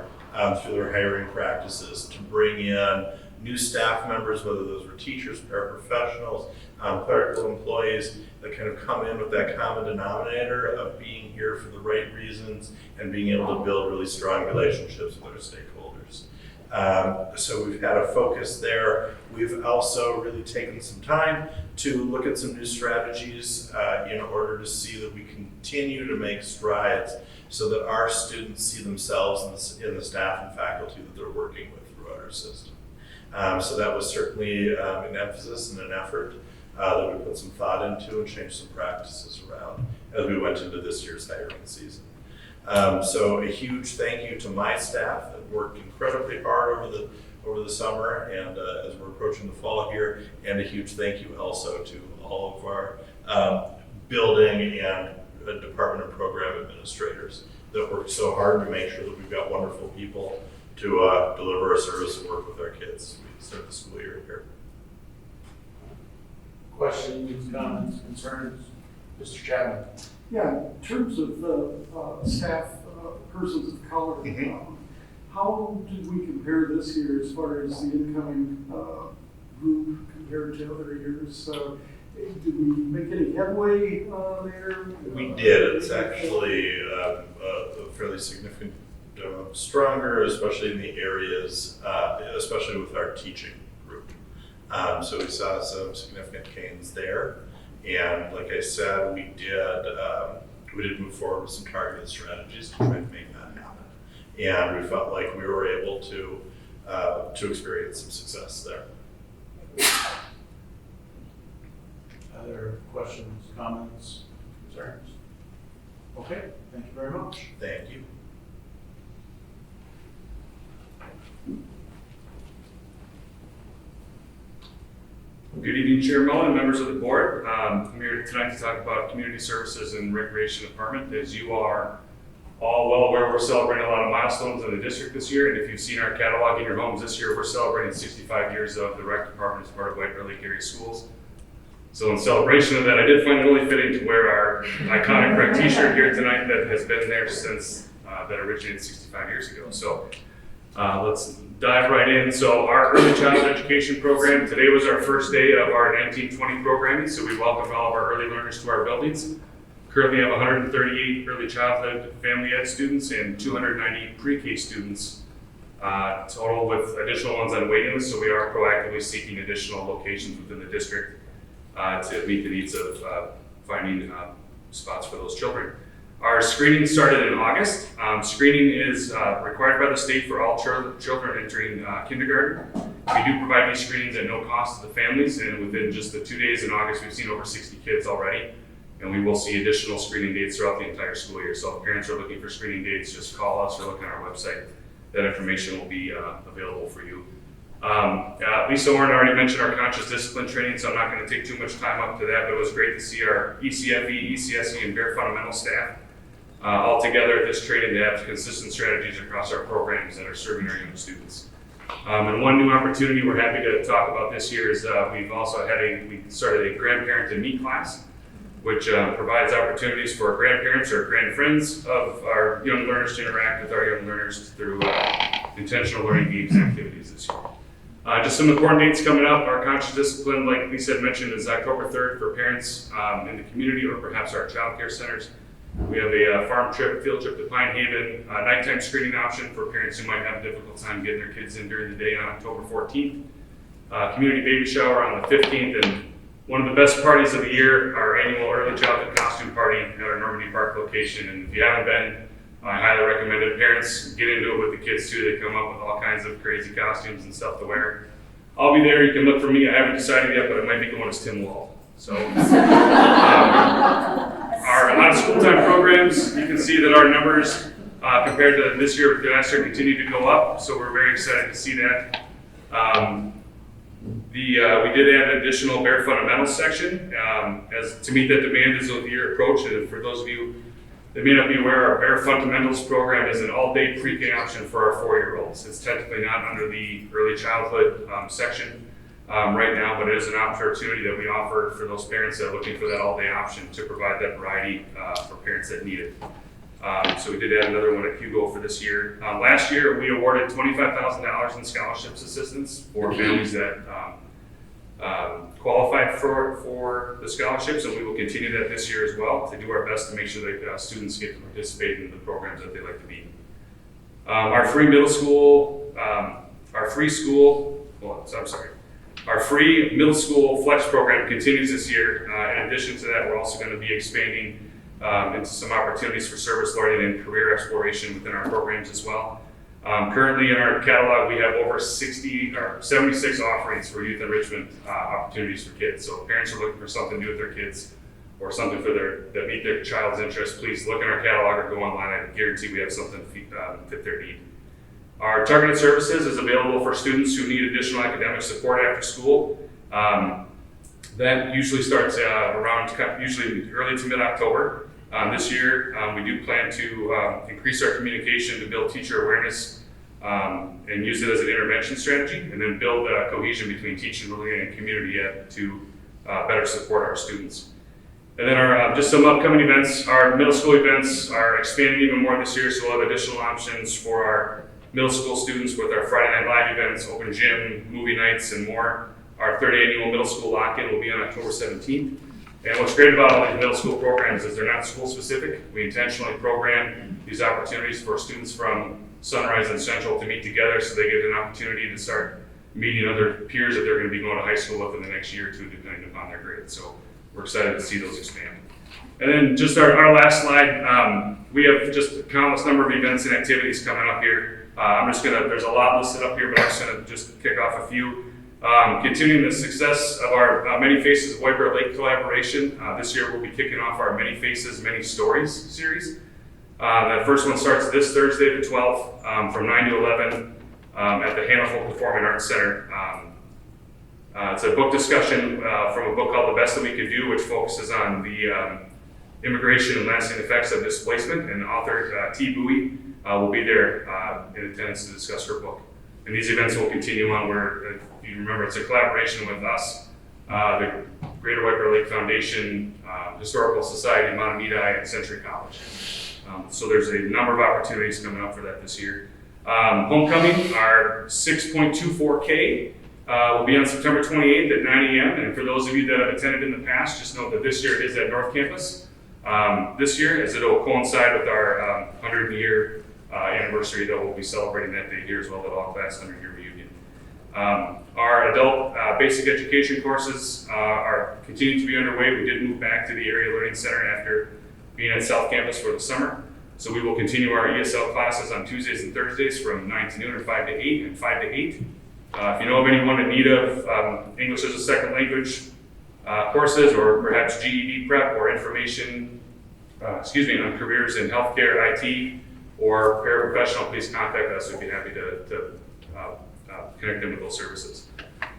through their hiring practices to bring in new staff members, whether those were teachers, paraprofessionals, clerical employees, that kind of come in with that common denominator of being here for the right reasons and being able to build really strong relationships with our stakeholders. So we've had a focus there. We've also really taken some time to look at some new strategies in order to see that we continue to make strides so that our students see themselves in the staff and faculty that they're working with throughout our system. So that was certainly an emphasis and an effort that we put some thought into and changed some practices around as we went into this year's hiring season. So a huge thank you to my staff that worked incredibly hard over the summer and as we're approaching the fall here, and a huge thank you also to all of our building and department and program administrators that worked so hard to make sure that we've got wonderful people to deliver our service and work with our kids as we start the school year here. Questions, comments, concerns? Mr. Chapman? Yeah, in terms of staff, persons of color, how did we compare this year as far as the incoming group compared to other years? Did we make any headway there? We did. It's actually a fairly significant, stronger, especially in the areas, especially with our teaching group. So we saw some significant gains there. And like I said, we did move forward with some targeted strategies to try and make that happen. And we felt like we were able to experience some success there. Other questions, comments, concerns? Okay, thank you very much. Thank you. Good evening, Chair Mullen and members of the board. I'm here tonight to talk about Community Services and Recreation Department. As you are all well aware, we're celebrating a lot of milestones in the district this year, and if you've seen our catalog in your homes this year, we're celebrating 65 years of the Rec Department as part of White Early Gary Schools. So in celebration of that, I did find it really fitting to wear our iconic Rec t-shirt here tonight that has been there since that originated 65 years ago. So let's dive right in. So our early childhood education program, today was our first day of our 1920 programming, so we welcomed all of our early learners to our buildings. Currently have 138 early childhood family ed students and 290 pre-K students total, with additional ones on waiting list, so we are proactively seeking additional locations within the district to meet the needs of finding spots for those children. Our screening started in August. Screening is required by the state for all children entering kindergarten. We do provide these screenings at no cost to the families, and within just the 2 days in August, we've seen over 60 kids already, and we will see additional screening dates throughout the entire school year. So if parents are looking for screening dates, just call us or look on our website. That information will be available for you. Lisa Warren already mentioned our conscious discipline training, so I'm not going to take too much time up to that, but it was great to see our ECFE, ECSE, and Bare Fundamental staff all together at this training to have consistent strategies across our programs that are serving our young students. And one new opportunity we're happy to talk about this year is we started a grandparent and me class, which provides opportunities for grandparents or grandfriends of our young learners to interact with our young learners through intentional learning games and activities this year. Just some important dates coming up. Our conscious discipline, like Lisa had mentioned, is October 3rd for parents in the community or perhaps our child care centers. We have a farm trip, field trip to Pine Haven, nighttime screening option for parents who might have a difficult time getting their kids in during the day on October 14th. Community baby shower on the 15th, and one of the best parties of the year, our annual early childhood costume party at our Normandy Park location. And if you haven't been, I highly recommend it. Parents, get into it with the kids too. They come up with all kinds of crazy costumes and stuff to wear. I'll be there. You can look for me. I haven't decided yet, but I might be going as Tim Wall. So, our out-of-school time programs, you can see that our numbers compared to this year, last year, continue to go up. So we're very excited to see that. We did add an additional Bare Fundamentals section as to meet that demand as the year approached. And for those of you that may not be aware, our Bare Fundamentals program is an all-day pre-K option for our 4-year-olds. It's technically not under the early childhood section, right now, but it is an opportunity that we offer for those parents that are looking for that all-day option to provide that variety for parents that need it. So we did add another one at Hugo for this year. Last year, we awarded $25,000 in scholarships assistance for families that qualified for the scholarships, and we will continue that this year as well to do our best to make sure that students get to participate in the programs that they like to be. Our free middle school, our free middle school flex program continues this year. In addition to that, we're also going to be expanding into some opportunities for service learning and career exploration within our programs as well. Currently in our catalog, we have over 76 offerings for youth enrichment opportunities for kids. So if parents are looking for something new with their kids or something that meet their child's interest, please look in our catalog or go online. I guarantee we have something to fit their need. Our targeted services is available for students who need additional academic support after school. That usually starts usually early to mid-October. This year, we do plan to increase our communication to build teacher awareness and use it as an intervention strategy, and then build cohesion between teaching, learning, and community to better support our students. And then our just some upcoming events. Our middle school events are expanding even more this year, so we'll have additional options for our middle school students with our Friday Night Live events, open gym, movie nights, and more. Our third annual middle school lock-in will be on October 17th. And what's great about all these middle school programs is they're not school specific. We intentionally program these opportunities for students from Sunrise and Central to meet together so they get an opportunity to start meeting other peers that they're going to be going to high school with in the next year or two, depending upon their grades. So we're excited to see those expand. And then just our last slide, we have just a countless number of events and activities coming up here. There's a lot listed up here, but I'm just going to kick off a few. Continuing the success of our Many Faces of White Bear Lake collaboration, this year we'll be kicking off our Many Faces, Many Stories series. That first one starts this Thursday the 12th from 9 to 11 at the Hannaford Performing Arts Center. It's a book discussion from a book called The Best That We Could Do, which focuses on the immigration and lasting effects of displacement, and author T. Bowie will be there in attendance to discuss her book. And these events will continue on where, if you remember, it's a collaboration with us, the Greater White Bear Lake Foundation, Historical Society, Montemita, and Century College. So there's a number of opportunities coming up for that this year. Homecoming, our 6.24K, will be on September 28th at 9 a.m. And for those of you that have attended in the past, just know that this year it is at North Campus. This year, as it will coincide with our 100-year anniversary that we'll be celebrating that day here as well, that all-class 100-year reunion. Our adult basic education courses are continuing to be underway. We did move back to the Area Learning Center after being at South Campus for the summer. So we will continue our ESL classes on Tuesdays and Thursdays from 9 to noon, or 5 to 8, and 5 to 8. If you know of anyone in need of English as a second language courses, or perhaps GED prep or information, on careers in healthcare, IT, or paraprofessional, please contact us. We'd be happy to connect them with those services.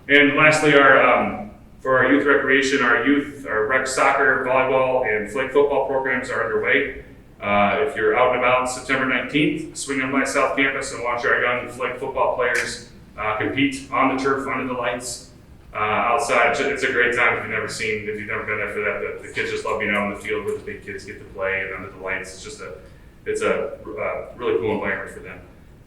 And lastly, for our youth recreation, our rec soccer, volleyball, and flag football programs are underway. If you're out and about September 19th, swing on by South Campus and watch our young flag football players compete on the turf, under the lights, outside. It's a great time if you've never been there for that. The kids just love being out on the field where the big kids get to play and under the lights. It's a really cool environment for them.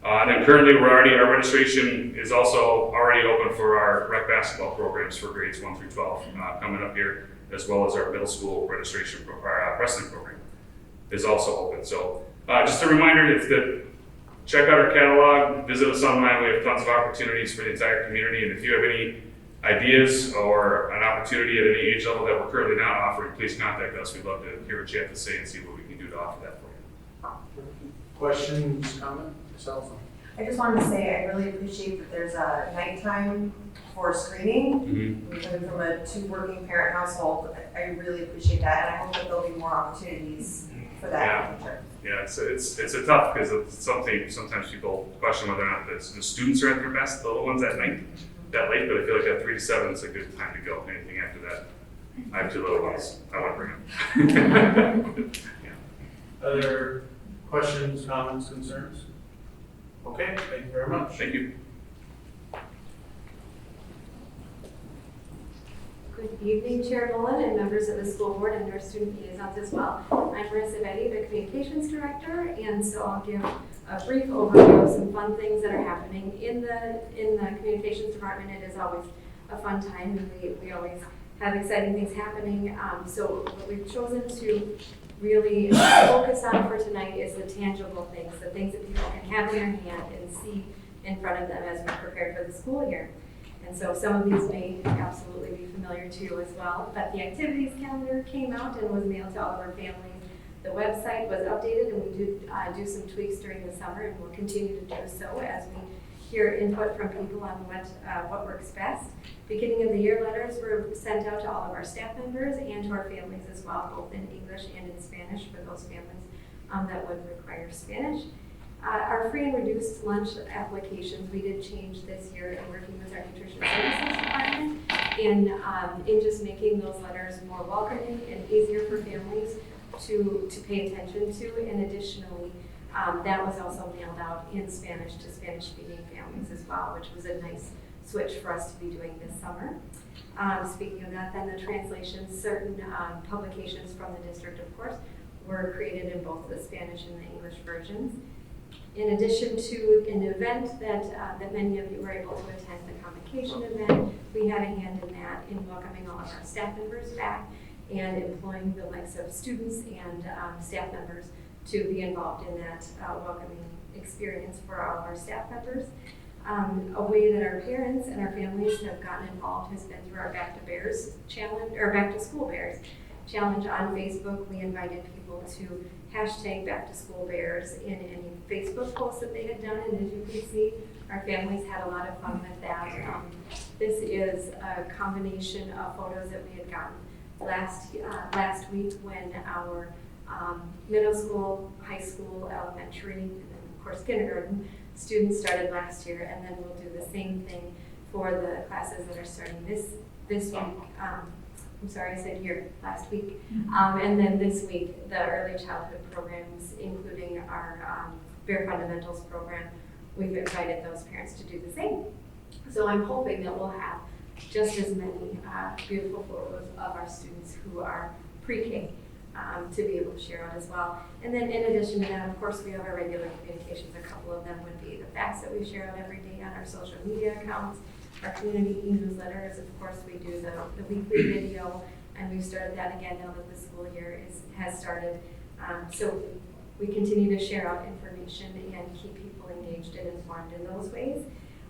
And then currently our registration is also already open for our rec basketball programs for grades 1 through 12 coming up here, as well as our middle school registration wrestling program is also open. So just a reminder, check out our catalog, visit us online. We have tons of opportunities for the entire community. And if you have any ideas or an opportunity at any age level that we're currently not offering, please contact us. We'd love to hear what you have to say and see what we can do to offer that for you. Questions, comments? Yourself? I just wanted to say I really appreciate that there's a nighttime for screening. Coming from a 2 working parent household, I really appreciate that, and I hope that there'll be more opportunities for that in the future. Yeah, it's a tough, because it's something sometimes people question whether or not the students are at their best, the little ones at night, that late, but I feel like at 3 to 7 is a good time to go. Anything after that, I have 2 little ones, I want to bring them. Other questions, comments, concerns? Okay, thank you very much. Thank you. Good evening, Chair Mullen and members of the school board and our student liaisons as well. I'm Marissa Betty, the communications director, and so I'll give a brief overview of some fun things that are happening in the communications department. It is always a fun time, and we always have exciting things happening. So what we've chosen to really focus on for tonight is the tangible things, the things that people can have in their hand and see in front of them as we prepare for the school year. And so some of these may absolutely be familiar to you as well, but the activities calendar came out and was mailed to all of our families. The website was updated, and we did do some tweaks during the summer, and we'll continue to do so as we hear input from people on what works best. Beginning of the year letters were sent out to all of our staff members and to our families as well, both in English and in Spanish for those families that would require Spanish. Our free and reduced lunch applications, we did change this year in working with our nutrition services department in just making those letters more welcoming and easier for families to pay attention to. And additionally, that was also mailed out in Spanish to Spanish-speaking families as well, which was a nice switch for us to be doing this summer. Speaking of that, then the translations, certain publications from the district, of course, were created in both the Spanish and the English versions. In addition to an event that many of you were able to attend, the convocation event, we had a hand in that in welcoming all of our staff members back and employing the likes of students and staff members to be involved in that welcoming experience for all of our staff members. A way that our parents and our families have gotten involved has been through our Back to Bears challenge, or Back to School Bears challenge on Facebook. We invited people to hashtag Back to School Bears in any Facebook posts that they had done, and as you can see, our families had a lot of fun with that. This is a combination of photos that we had gotten last week when our middle school, high school, elementary, and then of course kindergarten students started last year, and then we'll do the same thing for the classes that are starting this week. I'm sorry, I said here last week. And then this week, the early childhood programs, including our Bear Fundamentals program, we've invited those parents to do the same. So I'm hoping that we'll have just as many beautiful photos of our students who are pre-K to be able to share out as well. And then in addition to that, of course, we have our regular communications. A couple of them would be the facts that we share out every day on our social media accounts, our community e-newsletters. Of course, we do the weekly video, and we've started that again now that the school year has started. So we continue to share out information and keep people engaged and informed in those ways.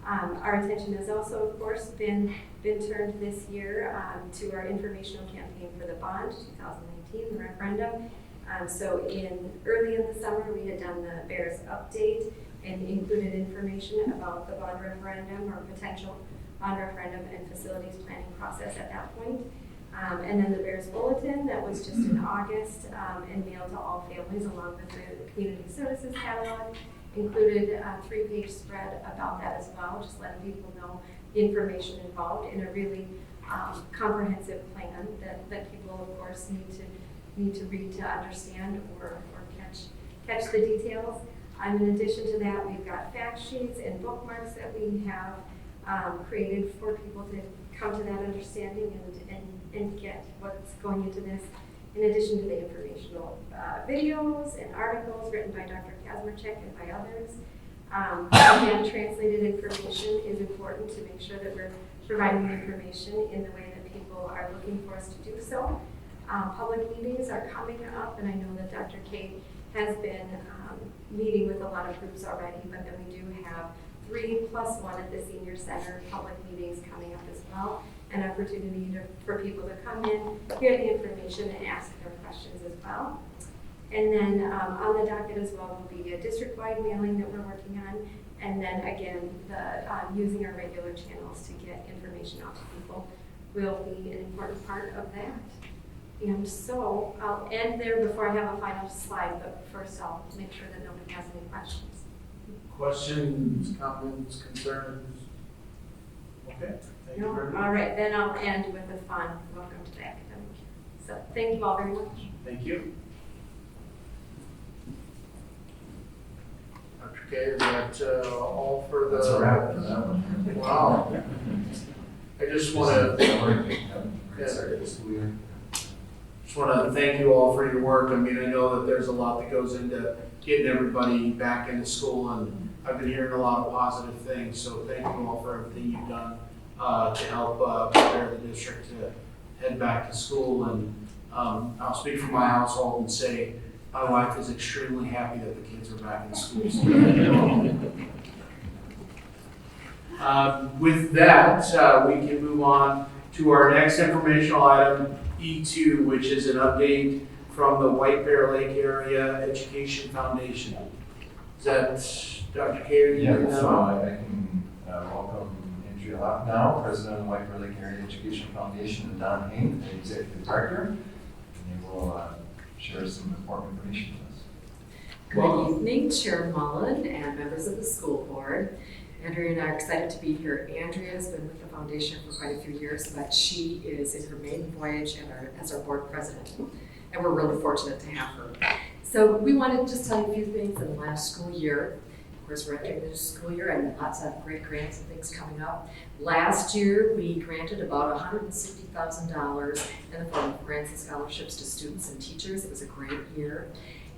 Our attention has also, of course, been turned this year to our informational campaign for the bond 2019, the referendum. So early in the summer, we had done the Bears update and included information about the bond referendum or potential bond referendum and facilities planning process at that point. And then the Bears Bulletin that was just in August and mailed to all families along with the Community Services Catalog. Included a 3-page spread about that as well, just letting people know the information involved in a really comprehensive plan that people, of course, need to read to understand or catch the details. In addition to that, we've got fact sheets and bookmarks that we have created for people to come to that understanding and get what's going into this. In addition to the informational videos and articles written by Dr. Kazmarchek and by others. Again, translated information is important to make sure that we're providing the information in the way that people are looking for us to do so. Public meetings are coming up, and I know that Dr. Kate has been meeting with a lot of groups already, but then we do have 3+1 at the Senior Center public meetings coming up as well. An opportunity for people to come in, hear the information, and ask their questions as well. And then on the docket as well will be a district-wide mailing that we're working on, and then again, using our regular channels to get information out to people will be an important part of that. And so I'll end there before I have a final slide, but first I'll make sure that nobody has any questions. Questions, comments, concerns? Okay, thank you very much. All right, then I'll end with a fun welcome to the academic year. So thank you all very much. Thank you. Dr. K, is that all for the? That's a wrap for that one. Wow. I just want to great start to the school year. Just want to thank you all for your work. I mean, I know that there's a lot that goes into getting everybody back into school, and I've been hearing a lot of positive things, so thank you all for everything you've done to help prepare the district to head back to school. And I'll speak for my household and say my wife is extremely happy that the kids are back in school. With that, we can move on to our next informational item, E2, which is an update from the White Bear Lake Area Education Foundation. Is that Dr. Carey? Yeah, so I can welcome Andrea Locknow, President of the White Bear Lake Area Education Foundation, and Don Hain, the Executive Director, and they will share some important information with us. Good evening, Chair Mullen and members of the school board. Andrea and I are excited to be here. Andrea has been with the foundation for quite a few years, but she is in her maiden voyage as our board president, and we're really fortunate to have her. So we wanted to just tell you a few things in the last school year. Of course, we're entering the new school year and lots of great grants and things coming up. Last year, we granted about $160,000 in the form of grants and scholarships to students and teachers. It was a great year.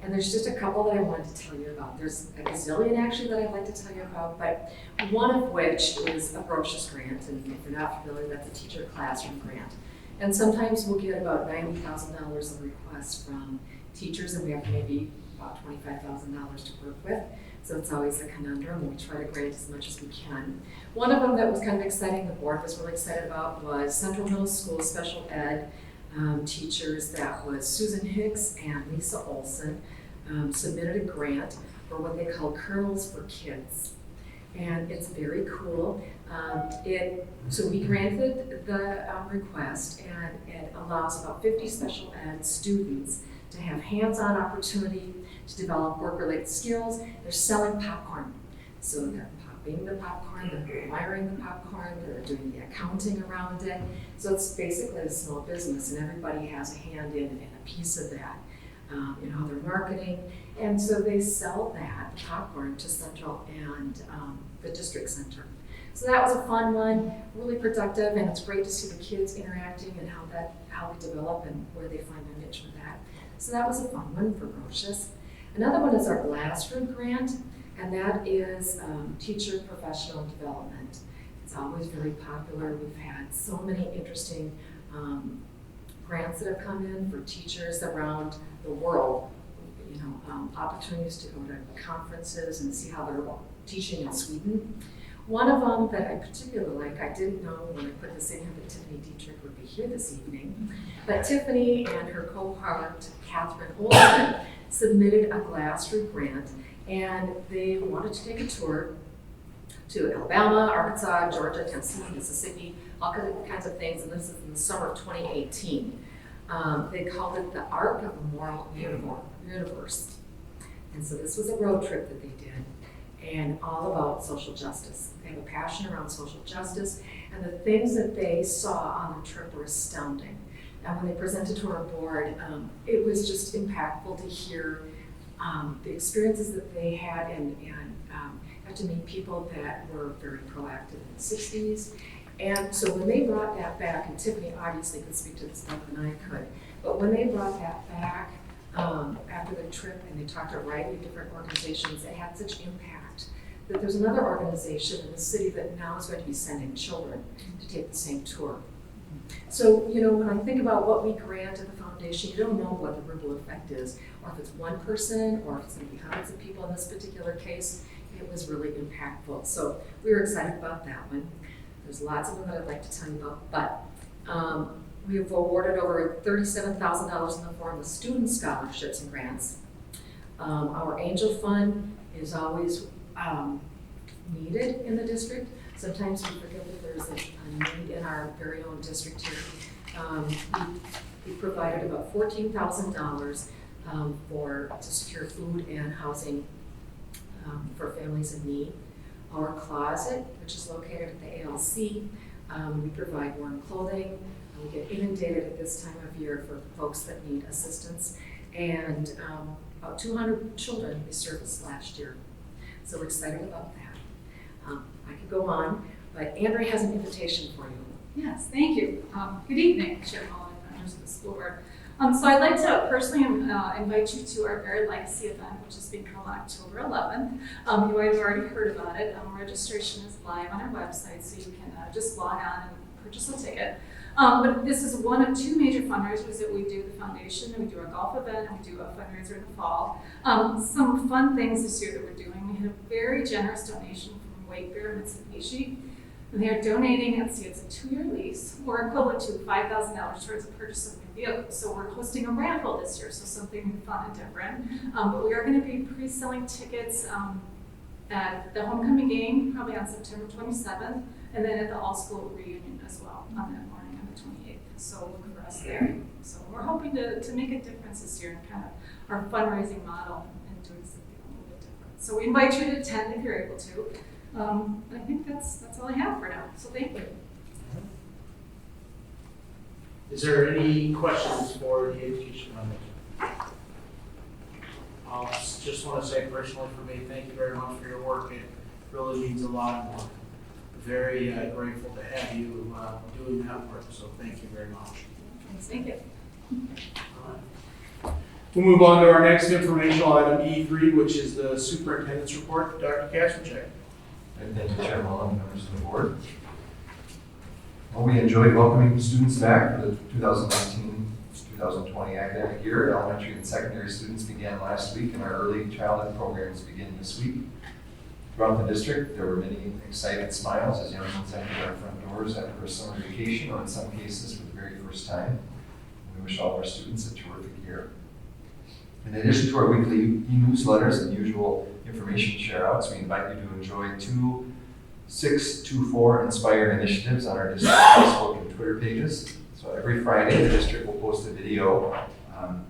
And there's just a couple that I wanted to tell you about. There's a gazillion actually that I'd like to tell you about, but one of which is a Brocious grant. And if you're not familiar, that's a teacher classroom grant. And sometimes we'll get about $90,000 of requests from teachers, and we have maybe about $25,000 to work with. So it's always a conundrum. We try to grant as much as we can. One of them that was kind of exciting, the board was really excited about, was Central Middle School Special Ed teachers. That was Susan Hicks and Lisa Olson submitted a grant for what they call Kernels for Kids. And it's very cool. So we granted the request, and it allows about 50 special ed students to have hands-on opportunity to develop work-related skills. They're selling popcorn. So they're popping the popcorn, they're wiring the popcorn, they're doing the accounting around it. So it's basically a small business, and everybody has a hand in a piece of that. You know, their marketing. And so they sell that popcorn to Central and the district center. So that was a fun one, really productive, and it's great to see the kids interacting and how they develop and where they find their niche with that. So that was a fun one for Brocious. Another one is our Glassroom grant, and that is teacher professional development. It's always very popular. We've had so many interesting grants that have come in for teachers around the world. You know, opportunities to go to conferences and see how they're teaching in Sweden. One of them that I particularly like, I didn't know when I put this in here that Tiffany Dietrich would be here this evening, but Tiffany and her cohort, Catherine Olson, submitted a Glassroom grant, and they wanted to take a tour to Alabama, Arkansas, Georgia, Tennessee, Mississippi, all kinds of things, and this is in the summer of 2018. They called it the Arc of a Moral Universe. And so this was a road trip that they did, and all about social justice. They have a passion around social justice, and the things that they saw on the trip were astounding. And when they presented to our board, it was just impactful to hear the experiences that they had, and got to meet people that were very proactive in the 60s. And so when they brought that back, and Tiffany obviously could speak to this better than I could, but when they brought that back after the trip and they talked to a variety of different organizations, it had such impact that there's another organization in the city that now is going to be sending children to take the same tour. So, you know, when I think about what we grant at the foundation, you don't know what the ripple effect is, or if it's one person, or if it's going to be hundreds of people in this particular case. It was really impactful. So we were excited about that one. There's lots of them that I'd like to tell you about, but we have awarded over $37,000 in the form of student scholarships and grants. Our Angel Fund is always needed in the district. Sometimes we forget that there's a need in our very own district here. We provided about $14,000 to secure food and housing for families in need. Our closet, which is located at the ALC, we provide warm clothing. We get inundated at this time of year for folks that need assistance. And about 200 children we serviced last year. So we're excited about that. I could go on, but Andrea has an invitation for you. Yes, thank you. Good evening, Chair Mullen and members of the school board. So I'd like to personally invite you to our Buried Legacy event, which is being held on October 11th. You might have already heard about it. Registration is live on our website, so you can just log on and purchase a ticket. But this is one of two major fundraisers that we do at the foundation. We do our golf event and we do a fundraiser in the fall. Some fun things this year that we're doing. We had a very generous donation from White Bear Mitsubishi. And they're donating, it's a 2-year lease, or equivalent to $5,000 towards the purchase of a new vehicle. So we're hosting a raffle this year, so something fun and different. But we are going to be pre-selling tickets at the homecoming game, probably on September 27th, and then at the all-school reunion as well on that morning on the 28th. So look for us there. So we're hoping to make a difference this year in kind of our fundraising model and doing something a little bit different. So we invite you to attend if you're able to. I think that's all I have for now, so thank you. Is there any questions for the education manager? I just want to say personally for me, thank you very much for your work. It really means a lot, and we're very grateful to have you doing that work, so thank you very much. Thank you. We'll move on to our next informational item, E3, which is the superintendent's report. Dr. Kasperchak. Thank you, Chair Mullen, members of the board. Well, we enjoyed welcoming students back for the 2019-2020 academic year. Elementary and secondary students began last week, and our early childhood programs begin this week. Throughout the district, there were many excited smiles as young ones entered our front doors after a summer vacation, or in some cases for the very first time. We wish all of our students a terrific year. In addition to our weekly e-newsletters and usual information share-outs, we invite you to enjoy 2 624 inspired initiatives on our district Facebook and Twitter pages. So every Friday, the district will post a video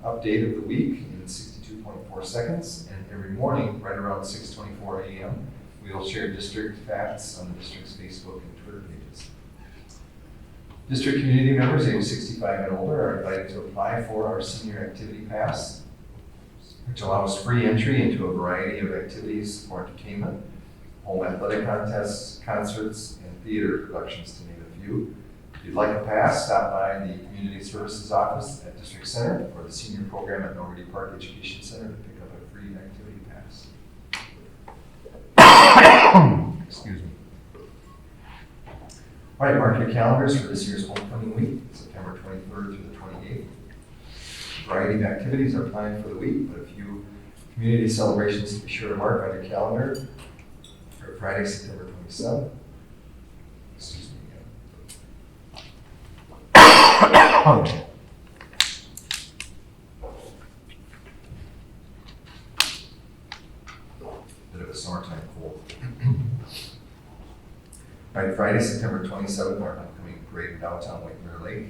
update of the week in 62.4 seconds, and every morning, right around 6:24 a.m., we will share district facts on the district's Facebook and Twitter pages. District community members age 65 and older are invited to apply for our Senior Activity Pass, which allows free entry into a variety of activities for entertainment, home athletic contests, concerts, and theater productions, to name a few. If you'd like a pass, stop by the Community Services Office at District Center or the Senior Program at Normandy Park Education Center to pick up a free activity pass. Excuse me. All right, mark your calendars for this year's homecoming week, September 23rd through the 28th. A variety of activities are planned for the week, but a few community celebrations to be sure to mark on your calendar for Friday, September 27th. Excuse me. Bit of a summertime cold. All right, Friday, September 27th, our homecoming parade in downtown White Bear Lake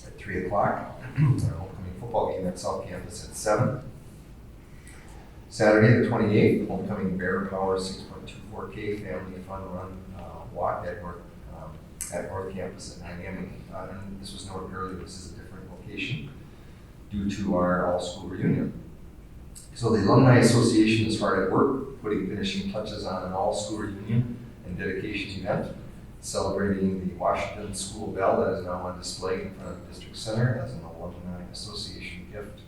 at 3 o'clock. Our homecoming football game at South Campus at 7. Saturday, the 28th, homecoming Bear Power 6.24K Family Fun Run Walk at North Campus at 9 a.m. And this was noted earlier, this is a different location due to our all-school reunion. So the Alumni Association is hard at work, putting finishing touches on an all-school reunion and dedication event, celebrating the Washington School Bell that is now on display in front of the District Center as an Alumni Association gift.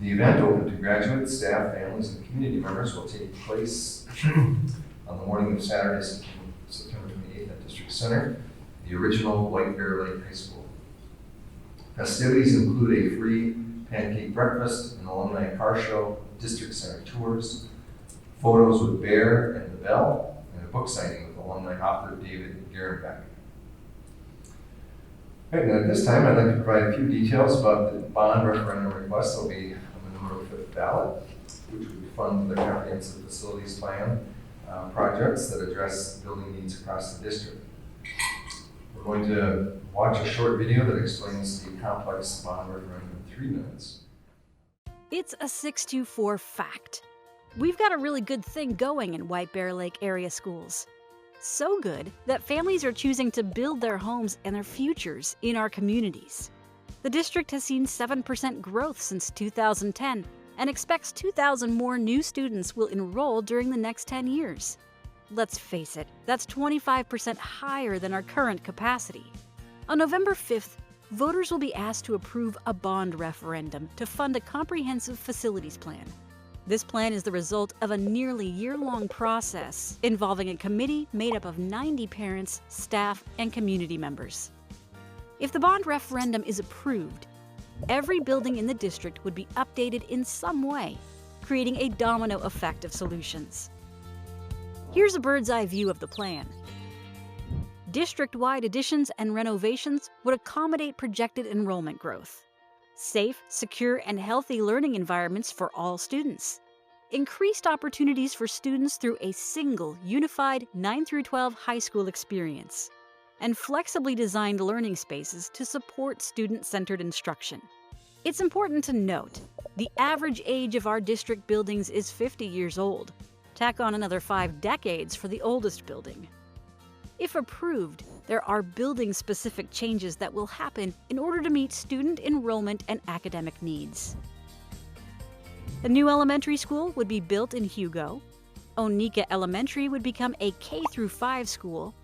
The event, open to graduates, staff, families, and community members, will take place on the morning of Saturday, September 28th at District Center, the original White Bear Lake High School. Festivities include a free pancake breakfast, an alumni car show, District Center tours, photos with Bear and the Bell, and a book signing with alumni author David Garenbeck. Right, and at this time, I'd like to provide a few details about the bond referendum request that will be on the November 5th ballot, which would fund the comprehensive facilities plan projects that address building needs across the district. We're going to watch a short video that explains the complex bond referendum in 3 minutes. It's a 624 fact. We've got a really good thing going in White Bear Lake area schools. So good that families are choosing to build their homes and their futures in our communities. The district has seen 7% growth since 2010 and expects 2,000 more new students will enroll during the next 10 years. let's face it, that's 25% higher than our current capacity. On November 5th, voters will be asked to approve a bond referendum to fund a comprehensive facilities plan. This plan is the result of a nearly year-long process involving a committee made up of 90 parents, staff, and community members. If the bond referendum is approved, every building in the district would be updated in some way, creating a domino effect of solutions. Here's a bird's-eye view of the plan. District-wide additions and renovations would accommodate projected enrollment growth. Safe, secure, and healthy learning environments for all students. Increased opportunities for students through a single, unified 9 through 12 high school experience. And flexibly designed learning spaces to support student-centered instruction. It's important to note, the average age of our district buildings is 50 years old. Tack on another 5 decades for the oldest building. If approved, there are building-specific changes that will happen in order to meet student enrollment and academic needs. The new elementary school would be built in Hugo. Onika Elementary would become a K-5 school,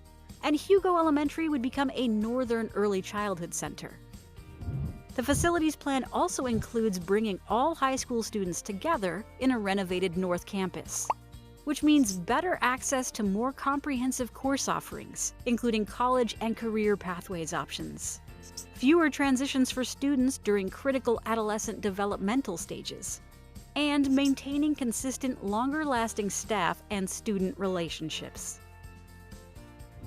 and Hugo Elementary would become a Northern Early Childhood Center. The facilities plan also includes bringing all high school students together in a renovated North Campus, which means better access to more comprehensive course offerings, including college and career pathways options. Fewer transitions for students during critical adolescent developmental stages, and maintaining consistent, longer-lasting staff and student relationships.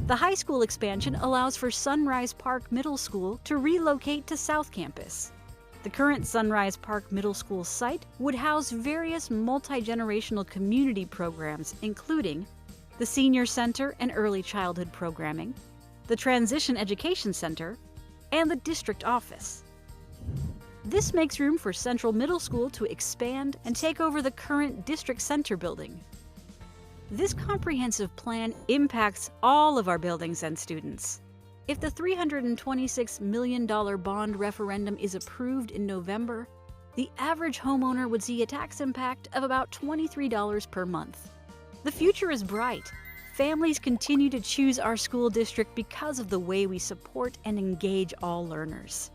The high school expansion allows for Sunrise Park Middle School to relocate to South Campus. The current Sunrise Park Middle School site would house various multi-generational community programs, including the Senior Center and Early Childhood Programming, the Transition Education Center, and the district office. This makes room for Central Middle School to expand and take over the current District Center building. This comprehensive plan impacts all of our buildings and students. If the $326 million bond referendum is approved in November, the average homeowner would see a tax impact of about $23 per month. The future is bright. Families continue to choose our school district because of the way we support and engage all learners.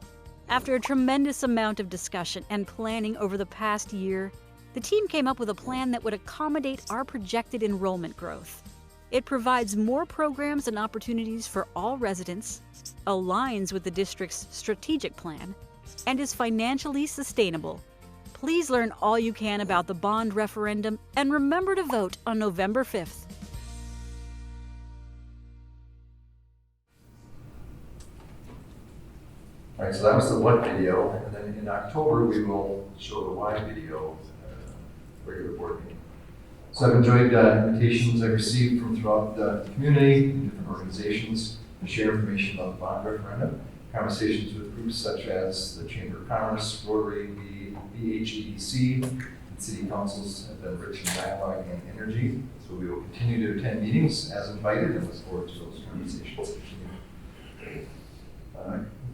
After a tremendous amount of discussion and planning over the past year, the team came up with a plan that would accommodate our projected enrollment growth. It provides more programs and opportunities for all residents, aligns with the district's strategic plan, and is financially sustainable. Please learn all you can about the bond referendum and remember to vote on November 5th. All right, so that was the what video, and then in October we will show the why video, regular board meeting. So I've enjoyed invitations I've received from throughout the community, different organizations, to share information about the bond referendum, conversations with groups such as the Chamber of Commerce, Rotary, BHEDC, and city councils have been rich in dialogue and energy. So we will continue to attend meetings as invited and look forward to those conversations. I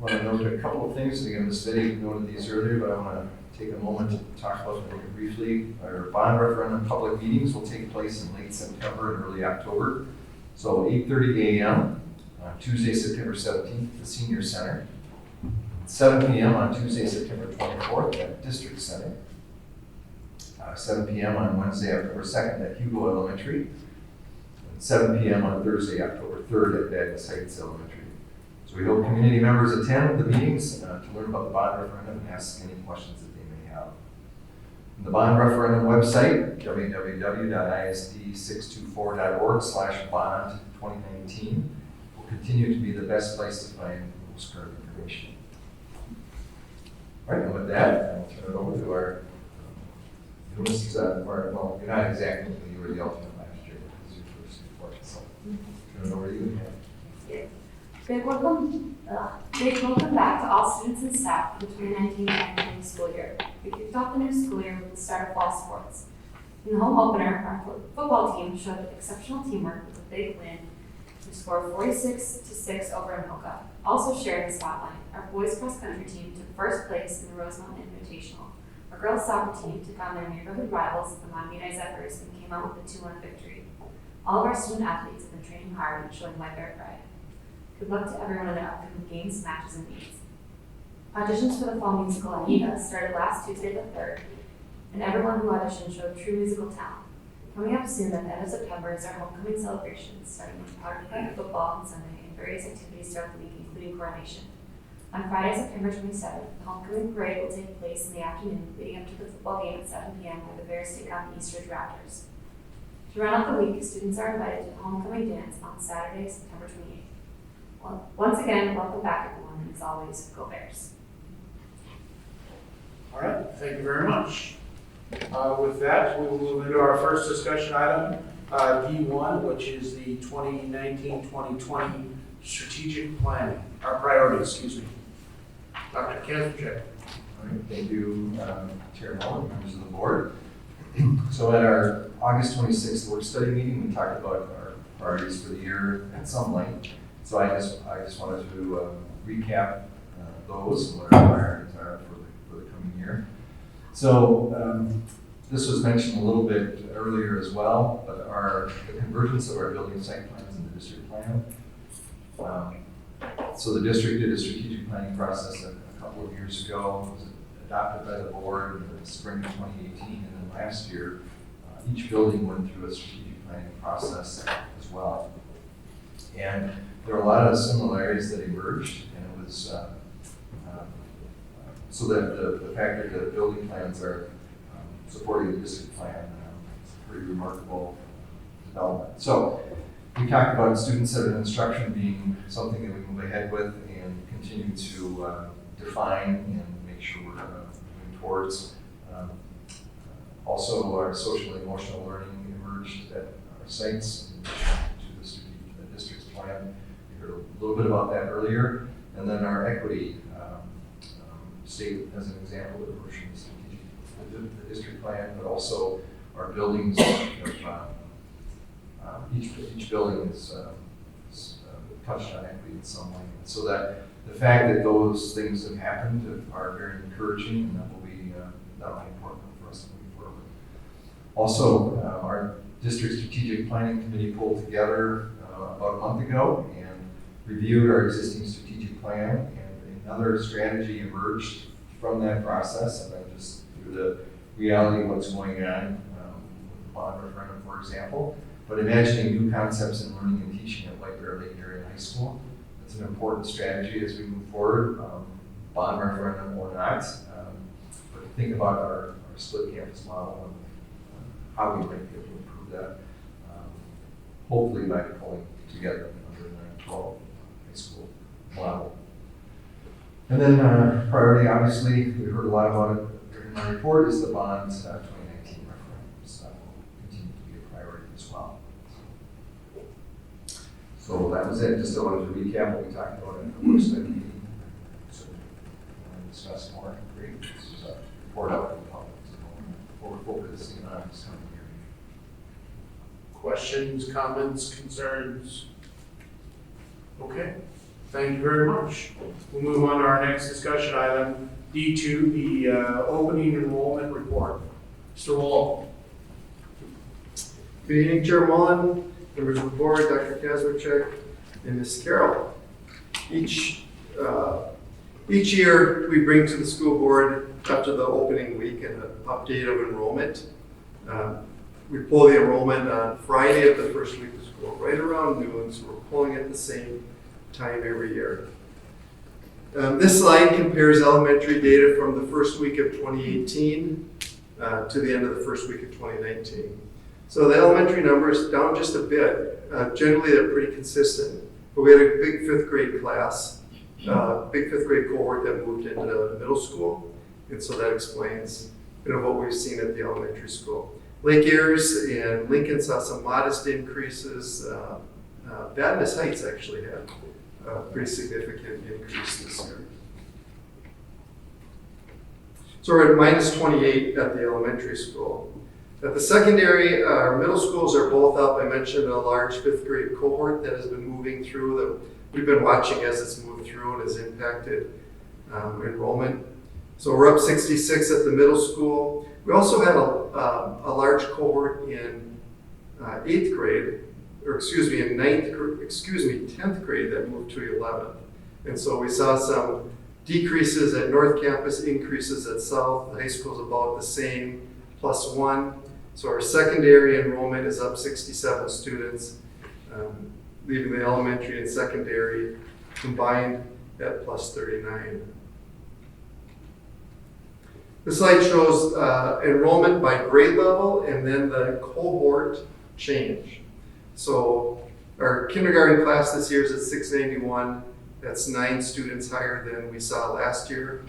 want to note a couple of things. Again, Ms. Betty noted these earlier, but I want to take a moment to talk about them briefly. Our bond referendum public meetings will take place in late September and early October. So 8:30 a.m. on Tuesday, September 17th at the Senior Center. 7 p.m. on Tuesday, September 24th at District Center. 7 p.m. on Wednesday, October 2nd at Hugo Elementary. And 7 p.m. on Thursday, October 3rd at Douglas Heights Elementary. So we hope community members attend the meetings to learn about the bond referendum and ask any questions that they may have. The bond referendum website, www.isd624.org/bond2019, will continue to be the best place to find most current information. All right, and with that, I'll turn it over to our newest, well, you're not exactly, you were the alternate last year, because you first report, so turn it over to you. Big welcome back to all students and staff for the 2019-2020 school year. We kicked off the new school year with the start of fall sports. In the home opener, our football team showed exceptional teamwork with a big win to score 46-6 over Anoka. Also sharing the spotlight, our boys cross country team took first place in the Rosemount Invitational. Our girls soccer team took on their neighborhood rivals, the Montmagny Zephyrs, and came out with a 2-1 victory. All of our student athletes have been training hard and showing White Bear pride. Good luck to everyone in their upcoming games, matches, and meets. Auditions for the fall musical Aida started last Tuesday the 3rd, and everyone who auditioned showed true musical talent. Coming up soon at the end of September is our homecoming celebrations, starting with powder puff, football, and Sunday, and various activities throughout the week, including coronation. On Friday, September 27th, the homecoming parade will take place in the afternoon, leading up to the football game at 7 p.m. where the Bears take on the Eastridge Raptors. To round out the week, students are invited to the homecoming dance on Saturday, September 28th. Well, once again, welcome back everyone, and as always, go Bears. All right, thank you very much. With that, we will move into our first discussion item, D1, which is the 2019-2020 strategic planning, our priorities, excuse me. Dr. Kazmierczak. All right, thank you, Chair Mullen, members of the board. So at our August 26th work study meeting, we talked about our priorities for the year at some length. So I just wanted to recap those and what our priorities are for the coming year. So this was mentioned a little bit earlier as well, but the convergence of our building site plans and the district plan. So the district did a strategic planning process a couple of years ago. It was adopted by the board in the spring of 2018, and then last year, each building went through a strategic planning process as well. And there were a lot of similarities that emerged, and it was so that the fact that the building plans are supporting the district plan is a pretty remarkable development. So we talked about student-centered instruction being something that we move ahead with and continue to define and make sure we're moving towards. Also, our social and emotional learning emerged at our sites in addition to the district's plan. You heard a little bit about that earlier. And then our equity state as an example that emerged from the district plan, but also our buildings. Each building is touched on equity in some way. So that the fact that those things have happened are very encouraging, and that will be not only important for us moving forward. Also, our district strategic planning committee pulled together about a month ago and reviewed our existing strategic plan, and another strategy emerged from that process, and then just through the reality of what's going on with the bond referendum, for example. But imagining new concepts in learning and teaching at White Bear Lake Area High School, that's an important strategy as we move forward, bond referendum or not. But think about our split campus model and how we might be able to improve that, hopefully by pulling together under the 9-12 high school model. And then priority, obviously, we heard a lot about it during my report, is the bond 2019 referendums. That will continue to be a priority as well. So that was it. Just wanted to recap what we talked about in the work study meeting. So if you want to discuss more, great. This is a report out to the public. So what we're focusing on this coming year. Questions, comments, concerns? Okay, thank you very much. We'll move on to our next discussion item, D2, the opening enrollment report. Mr. Wall. Good evening, Chair Mullen, members of the board, Dr. Kazmierczak, and Ms. Carroll. Each year, we bring to the school board after the opening week an update of enrollment. We pull the enrollment on Friday of the first week of school, right around noon, so we're pulling at the same time every year. This slide compares elementary data from the first week of 2018 to the end of the first week of 2019. So the elementary number is down just a bit. Generally, they're pretty consistent. But we had a big fifth grade class, big fifth grade cohort that moved into the middle school. And so that explains a bit of what we've seen at the elementary school. Lake Ayres and Lincoln saw some modest increases. Vadnais Heights actually had a pretty significant increase this year. So we're at minus 28 at the elementary school. At the secondary, our middle schools are both up. I mentioned a large fifth grade cohort that has been moving through that we've been watching as it's moved through and has impacted enrollment. So we're up 66 at the middle school. We also had a large cohort in 8th grade 10th grade that moved to 11th. And so we saw some decreases at North Campus, increases at South. The high school's about the same, +1. So our secondary enrollment is up 67 students, leaving the elementary and secondary combined at +39. The slide shows enrollment by grade level and then the cohort change. So our kindergarten class this year is at 691. That's 9 students higher than we saw last year.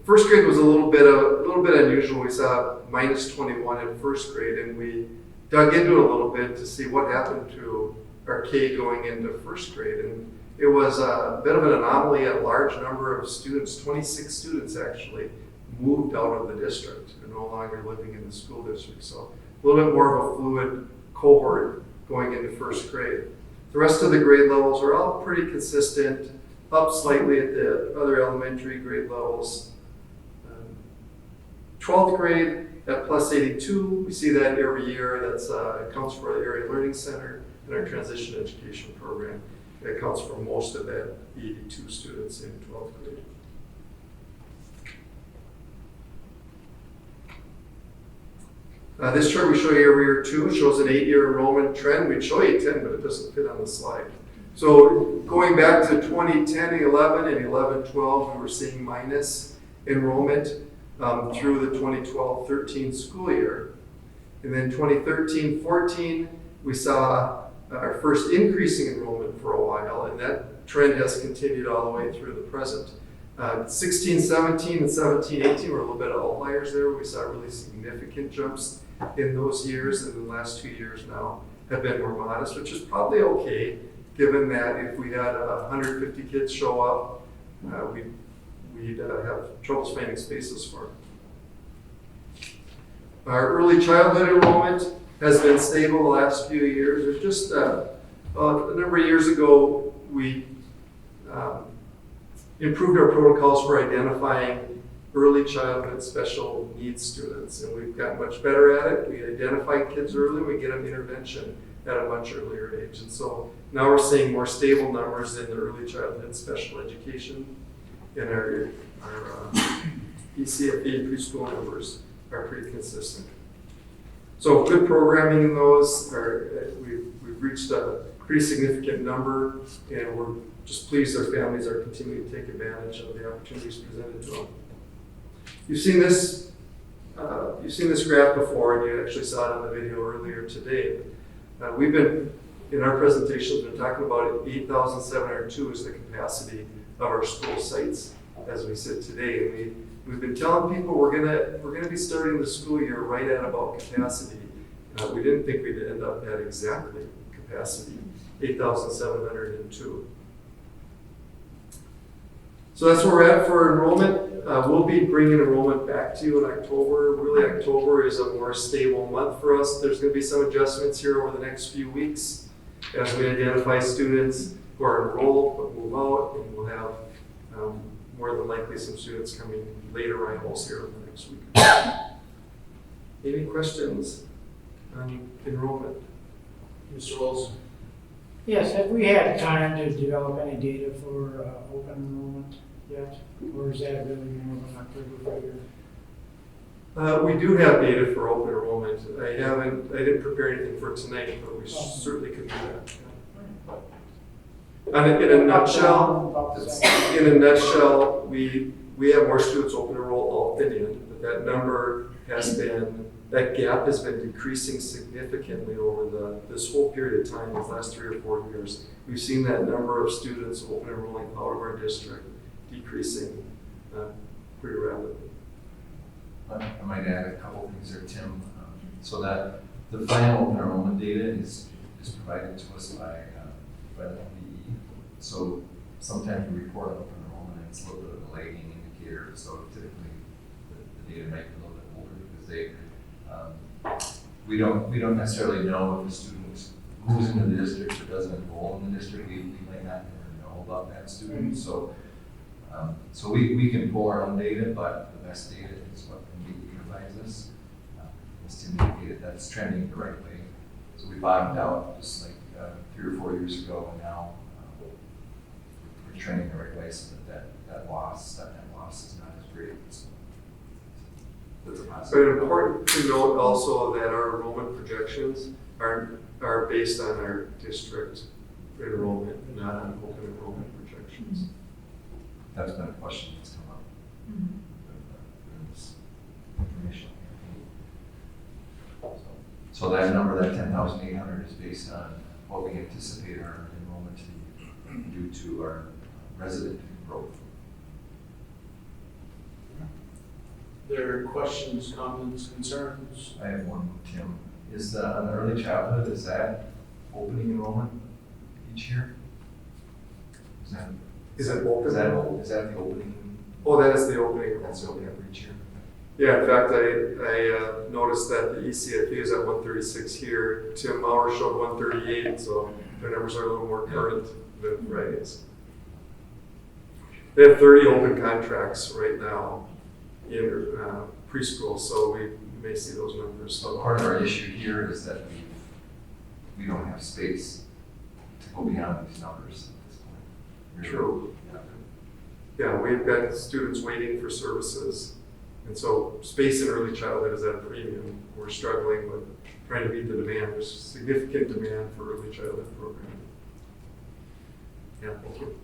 First grade was a little bit unusual. We saw -21 in first grade, and we dug into it a little bit to see what happened to our K going into first grade. And it was a bit of an anomaly. A large number of students, 26 students actually, moved out of the district and no longer living in the school district. So a little bit more of a fluid cohort going into first grade. The rest of the grade levels are all pretty consistent, up slightly at the other elementary grade levels. 12th grade at +82, we see that every year. That's accounts for the Area Learning Center and our transition education program. It accounts for most of that 82 students in 12th grade. This chart we show you every year too. It shows an 8-year enrollment trend. We'd show you 10, but it doesn't fit on the slide. So going back to 2010 and 11 and 11-12, we were seeing minus enrollment through the 2012-13 school year. And then 2013-14, we saw our first increasing enrollment for a while, and that trend has continued all the way through the present. 16-17 and 17-18 were a little bit of outliers there. We saw really significant jumps in those years, and the last 2 years now have been more modest, which is probably okay, given that if we had 150 kids show up, we'd have troubles finding spaces for them. Our early childhood enrollment has been stable the last few years. There's just a number of years ago, we improved our protocols for identifying early childhood special needs students, and we've gotten much better at it. We identify kids early, we get them intervention at a much earlier age. And so now we're seeing more stable numbers in the early childhood special education, and our ECFA preschool numbers are pretty consistent. So good programming in those. We've reached a pretty significant number, and we're just pleased our families are continuing to take advantage of the opportunities presented to them. You've seen this graph before, and you actually saw it on the video earlier today. We've been, in our presentations, been talking about 8,702 is the capacity of our school sites as we sit today. And we've been telling people we're gonna be starting the school year right at about capacity. We didn't think we'd end up at exactly capacity, 8,702. So that's where we're at for enrollment. We'll be bringing enrollment back to you in October. Really, October is a more stable month for us. There's going to be some adjustments here over the next few weeks as we identify students who are enrolled but move out, and we'll have more than likely some students coming late arrivals here in the next week. Any questions on enrollment? Mr. Wilson? Yes, have we had time to develop any data for open enrollment yet? Or is that really more of an October figure? We do have data for open enrollment. I didn't prepare anything for tonight, but we certainly could do that. And in a nutshell, we have more students open enroll out than in, but that gap has been decreasing significantly over this whole period of time, these last 3 or 4 years. We've seen that number of students open enrolling out of our district decreasing pretty rapidly. I might add a couple things there, Tim. So that the final open enrollment data is provided to us by the LPE. So sometimes we report on open enrollment and it's a little bit of a lagging indicator. So typically the data might be a little bit older because we don't necessarily know if a student moves into the district or doesn't enroll in the district. We might not ever know about that student. So we can pull our own data, but the best data is what can be provides us. It's to indicate that's trending the right way. So we bottomed out just like 3 or 4 years ago, and now we're trending the right way so that net loss is not as great. So that's a But positive. important to note also that our enrollment projections are based on our district enrollment, and not on open enrollment projections. That's been a question that's come up in this information. So that number, that 10,800, is based on what we anticipate our enrollment to be due to our resident growth. There are questions, comments, concerns? I have one, Tim. Is on the early childhood, is that opening enrollment each year? Is it open? Is that the opening? Oh, that is the opening. That's the opening for each year. Yeah, in fact, I noticed that the ECFU is at 136 here. Tim Maurer showed 138, so their numbers are a little more current than Friday's. They have 30 open contracts right now in preschool, so we may see those numbers. So part of our issue here is that we don't have space to go beyond these numbers at this point. True. Yeah, we've got students waiting for services. And so space in early childhood is at a premium. We're struggling with trying to meet the demand. There's significant demand for early childhood programming. Yeah, thank you.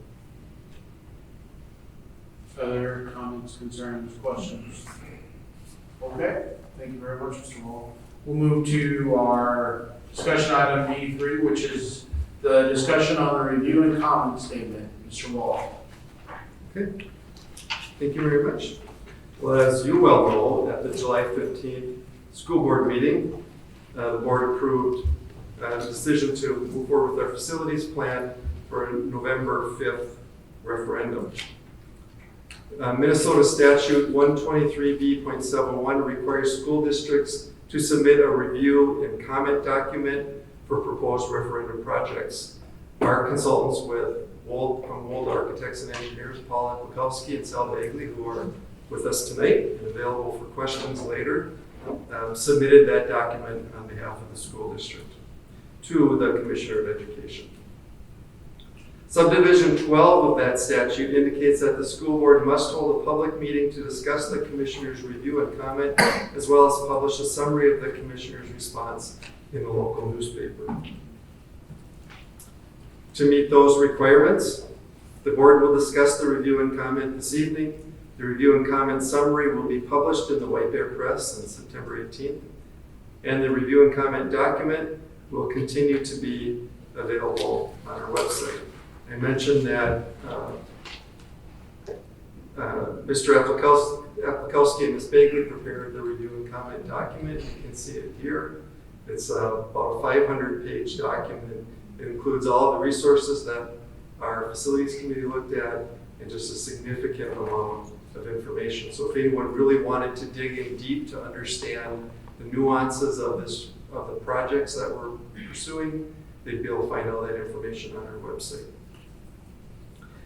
Other comments, concerns, questions? Okay, thank you very much, Mr. Wall. We'll move to our discussion item D3, which is the discussion on the review and comment statement. Mr. Wall. Okay, thank you very much. Well, as you well know, at the July 15th school board meeting, the board approved a decision to move forward with our facilities plan for a November 5th referendum. Minnesota statute 123B.71 requires school districts to submit a review and comment document for proposed referendum projects. Our consultants from Wold Architects and Engineers, Paul Aplikowski and Sal Bagley, who are with us tonight and available for questions later, submitted that document on behalf of the school district to the Commissioner of Education. Subdivision 12 of that statute indicates that the school board must hold a public meeting to discuss the commissioner's review and comment, as well as publish a summary of the commissioner's response in the local newspaper. To meet those requirements, the board will discuss the review and comment this evening. The review and comment summary will be published in the White Bear Press on September 18th, and the review and comment document will continue to be available on our website. I mentioned that Mr. Aplikowski and Ms. Bagley prepared the review and comment document. You can see it here. It's about a 500-page document. It includes all the resources that our facilities committee looked at and just a significant amount of information. So if anyone really wanted to dig in deep to understand the nuances of the projects that we're pursuing, they'd be able to find all that information on our website.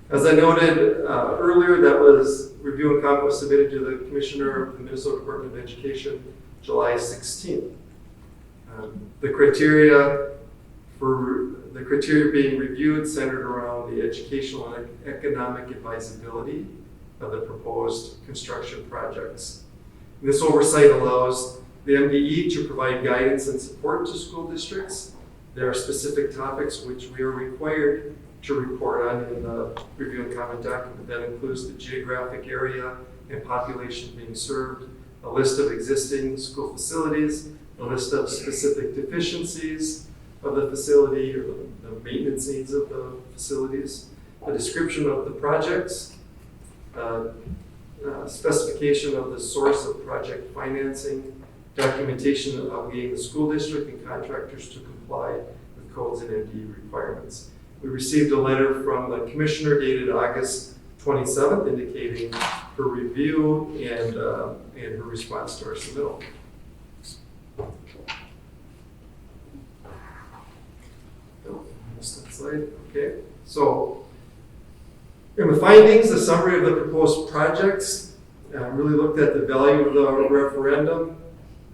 As I noted earlier, that was review and comment was submitted to the Commissioner of the Minnesota Department of Education July 16th. The criteria being reviewed centered around the educational and economic advisability of the proposed construction projects. This oversight allows the MDE to provide guidance and support to school districts. There are specific topics which we are required to report on in the review and comment document. That includes the geographic area and population being served, a list of existing school facilities, a list of specific deficiencies of the facility or the maintenance needs of the facilities, a description of the projects, specification of the source of project financing, documentation obligating the school district and contractors to comply with codes and MDE requirements. We received a letter from the commissioner dated August 27th indicating her review and her response to our submittal. Next slide. Okay. So, in the findings, the summary of the proposed projects really looked at the value of the referendum,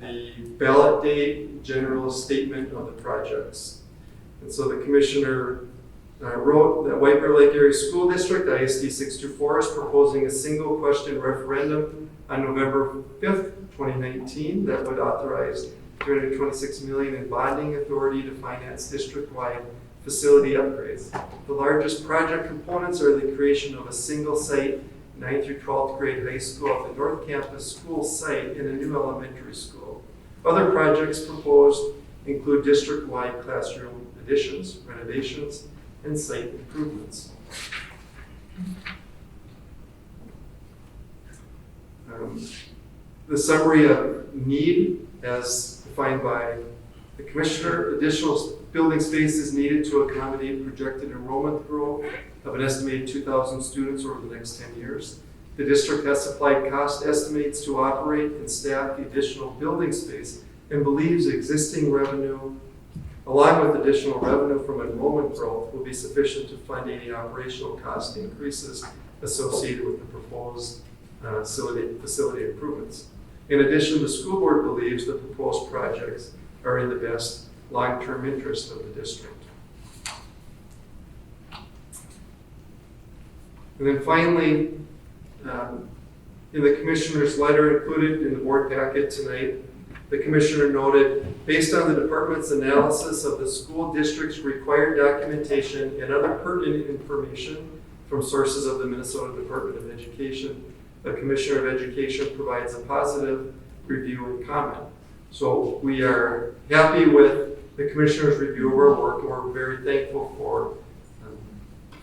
the ballot date, general statement of the projects. And so the commissioner wrote that White Bear Lake Area School District, ISD 624, is proposing a single question referendum on November 5th, 2019 that would authorize $326 million in bonding authority to finance district-wide facility upgrades. The largest project components are the creation of a single site 9th through 12th grade high school at the North Campus school site in a new elementary school. Other projects proposed include district-wide classroom additions, renovations, and site improvements. The summary of need, as defined by the commissioner, additional building space is needed to accommodate projected enrollment growth of an estimated 2,000 students over the next 10 years. The district has supplied cost estimates to operate and staff the additional building space and believes existing revenue, along with additional revenue from enrollment growth, will be sufficient to fund any operational cost increases associated with the proposed facility improvements. In addition, the school board believes the proposed projects are in the best long-term interest of the district. And then finally, in the commissioner's letter included in the board packet tonight, the commissioner noted, based on the department's analysis of the school district's required documentation and other pertinent information from sources of the Minnesota Department of Education, the Commissioner of Education provides a positive review and comment. So we are happy with the commissioner's review of our work, and we're very thankful for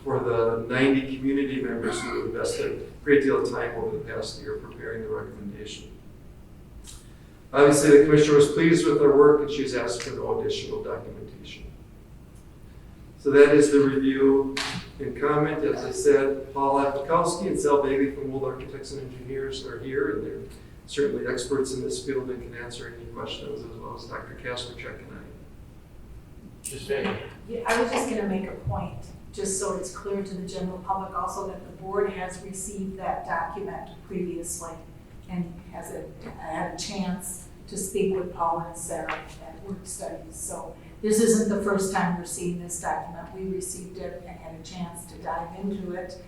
the 90 community members who invested a great deal of time over the past year preparing the recommendation. Obviously, the commissioner was pleased with our work, and she's asked for no additional documentation. So that is the review and comment. As I said, Paul Apikowski and Sal Bailey from Wold Architects and Engineers are here, and they're certainly experts in this field and can answer any questions, as well as Dr. Kasperchek and I. Just saying. Yeah, I was just gonna make a point, just so it's clear to the general public also, that the board has received that document previously and has had a chance to speak with Paul and Sarah at work studies. So this isn't the first time we're seeing this document. We received it and had a chance to dive into it.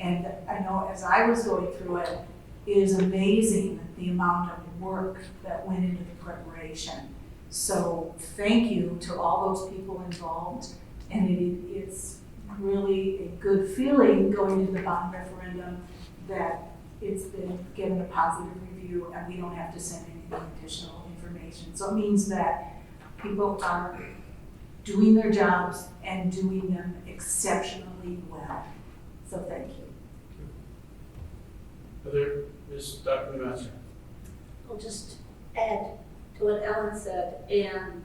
And I know as I was going through it, it is amazing the amount of work that went into the preparation. So thank you to all those people involved. And it's really a good feeling going into the bond referendum that it's been given a positive review and we don't have to send any additional information. So it means that people are doing their jobs and doing them exceptionally well. So thank you. Dr. Master. I'll just add to what Ellen said, and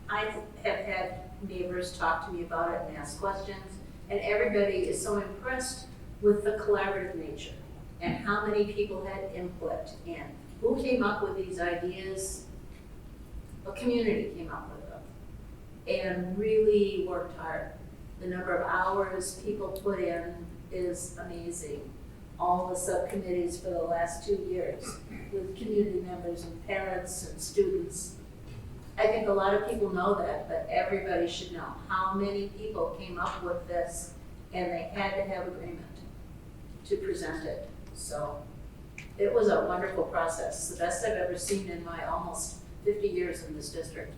I have had neighbors talk to me about it and ask questions, and everybody is so impressed with the collaborative nature and how many people had input and who came up with these ideas. A community came up with them and really worked hard. The number of hours people put in is amazing. All the subcommittees for the last 2 years with community members and parents and students. I think a lot of people know that, but everybody should know how many people came up with this, and they had to have agreement to present it. So it was a wonderful process, the best I've ever seen in my almost 50 years in this district.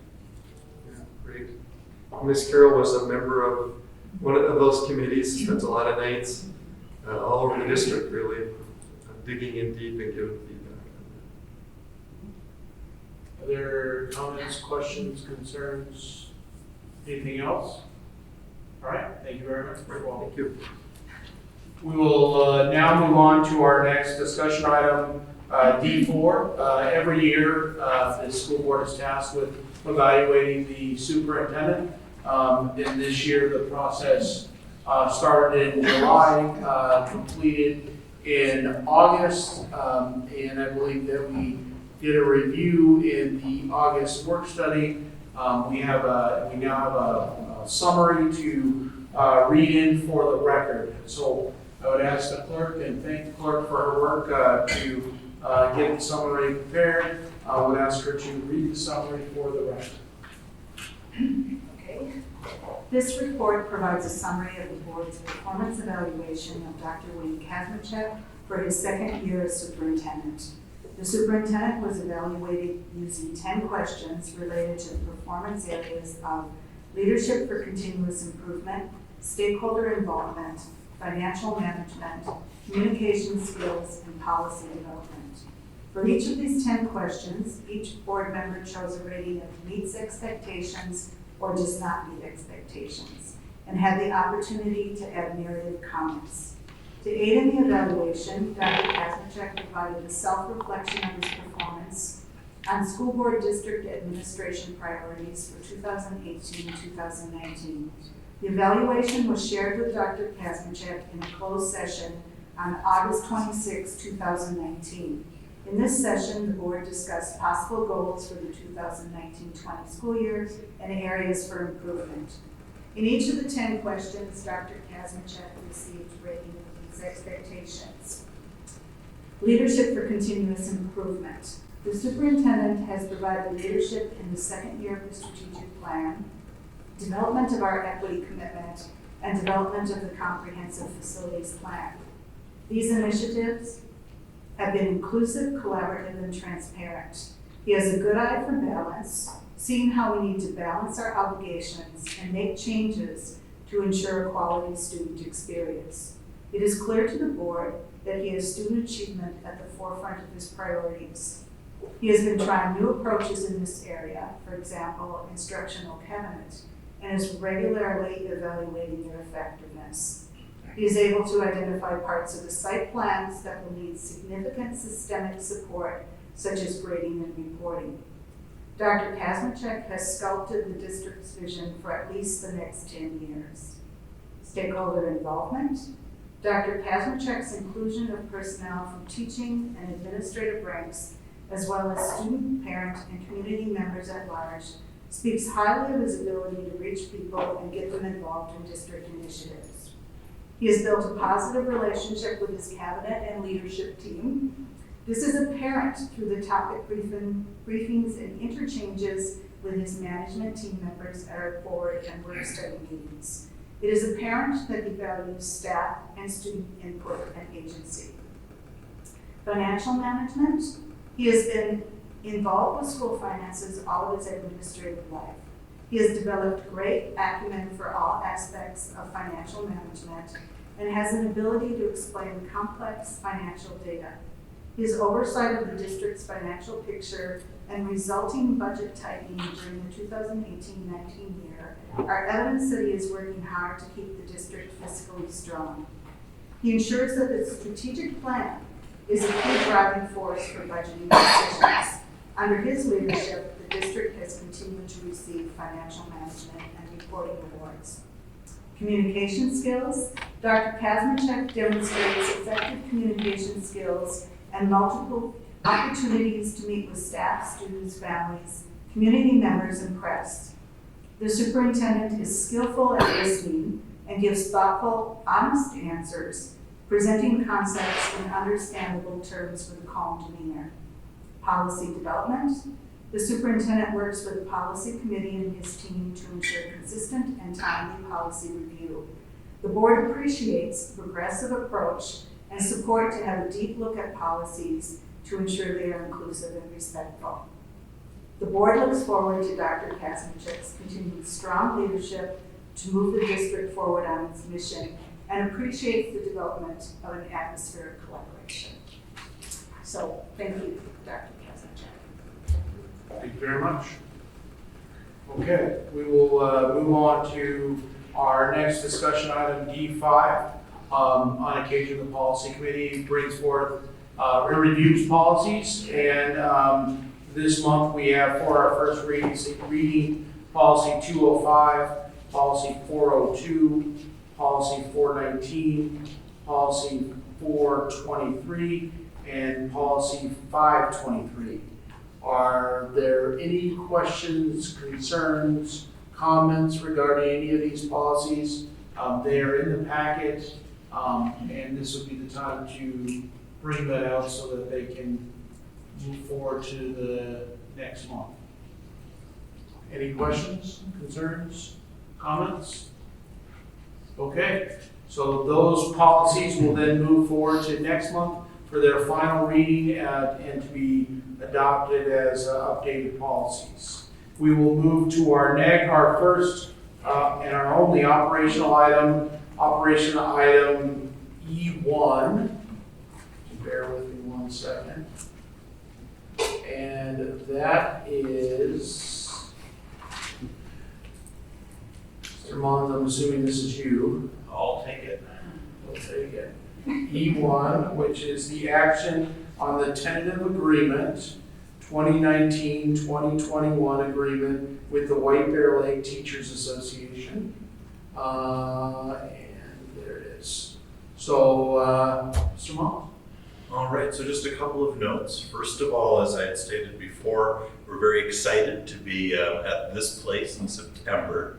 Yeah, great. Ms. Carroll was a member of one of those committees, spent a lot of nights all over the district, really, digging in deep and giving feedback. Other comments, questions, concerns, anything else? All right, thank you very much. Thank you. We will now move on to our next discussion item, D4. Every year, the school board is tasked with evaluating the superintendent. And this year, the process started in July, completed in August, and I believe that we did a review in the August work study. We now have a summary to read in for the record. So I would ask the clerk and thank the clerk for her work to get the summary prepared. I would ask her to read the summary for the record. Okay. This report provides a summary of the board's performance evaluation of Dr. Wayne Kazmierczak for his second year as superintendent. The superintendent was evaluated using 10 questions related to the performance areas of leadership for continuous improvement, stakeholder involvement, financial management, communication skills, and policy development. For each of these 10 questions, each board member chose a rating of meets expectations or does not meet expectations, and had the opportunity to add narrative comments. To aid in the evaluation, Dr. Kazmierczak provided a self-reflection of his performance on school board district administration priorities for 2018-2019. The evaluation was shared with Dr. Kazmierczak in a closed session on August 26, 2019. In this session, the board discussed possible goals for the 2019-20 school year and areas for improvement. In each of the 10 questions, Dr. Kazmierczak received rating of these expectations. Leadership for continuous improvement. The superintendent has provided leadership in the second year of the strategic plan, development of our equity commitment, and development of the comprehensive facilities plan. These initiatives have been inclusive, collaborative, and transparent. He has a good eye for balance, seeing how we need to balance our obligations and make changes to ensure a quality student experience. It is clear to the board that he has student achievement at the forefront of his priorities. He has been trying new approaches in this area, for example, instructional cabinet, and is regularly evaluating their effectiveness. He is able to identify parts of the site plans that will need significant systemic support, such as grading and reporting. Dr. Kazmierczak has sculpted the district's vision for at least the next 10 years. Stakeholder involvement. Dr. Kazmierczak's inclusion of personnel from teaching and administrative ranks, as well as student, parent, and community members at large, speaks highly of his ability to reach people and get them involved in district initiatives. He has built a positive relationship with his cabinet and leadership team. This is apparent through the topic briefings and interchanges with his management team members at our board and work study meetings. It is apparent that he values staff and student input and agency. Financial management. He has been involved with school finances all of his administrative life. He has developed great acumen for all aspects of financial management and has an ability to explain complex financial data. His oversight of the district's financial picture and resulting budget tightening during the 2018-19 year are evidence that he is working hard to keep the district fiscally strong. He ensures that the strategic plan is a key driving force for budgeting decisions. Under his leadership, the district has continued to receive financial management and reporting awards. Communication skills. Dr. Kazmierczak demonstrates effective communication skills and multiple opportunities to meet with staff, students, families, community members, and press. The superintendent is skillful at listening and gives thoughtful, honest answers, presenting concepts in understandable terms with a calm demeanor. Policy development. The superintendent works with the policy committee and his team to ensure consistent and timely policy review. The board appreciates the progressive approach and support to have a deep look at policies to ensure they are inclusive and respectful. The board looks forward to Dr. Kazmierczak's continued strong leadership to move the district forward on its mission and appreciates the development of an atmosphere of collaboration. So, thank you, Dr. Kazmierczak. Thank you very much. Okay, we will move on to our next discussion item, D5. On occasion, the policy committee brings forth reviews policies, and this month we have for our first reading policy 205, policy 402, policy 419, policy 423, and policy 523. Are there any questions, concerns, comments regarding any of these policies? They are in the packet, and this would be the time to bring that out so that they can move forward to the next month. Any questions, concerns, comments? Okay, so those policies will then move forward to next month for their final reading and to be adopted as updated policies. We will move to our first and our only operational item E1. Bear with me 1 second. And that is, Mr. Mons, I'm assuming this is you. I'll take it. We'll take it. E1, which is the action on the tentative agreement, 2019-2021 agreement with the White Bear Lake Teachers Association. And there it is. So, Mr. Mons. All right, so just a couple of notes. First of all, as I had stated before, we're very excited to be at this place in September,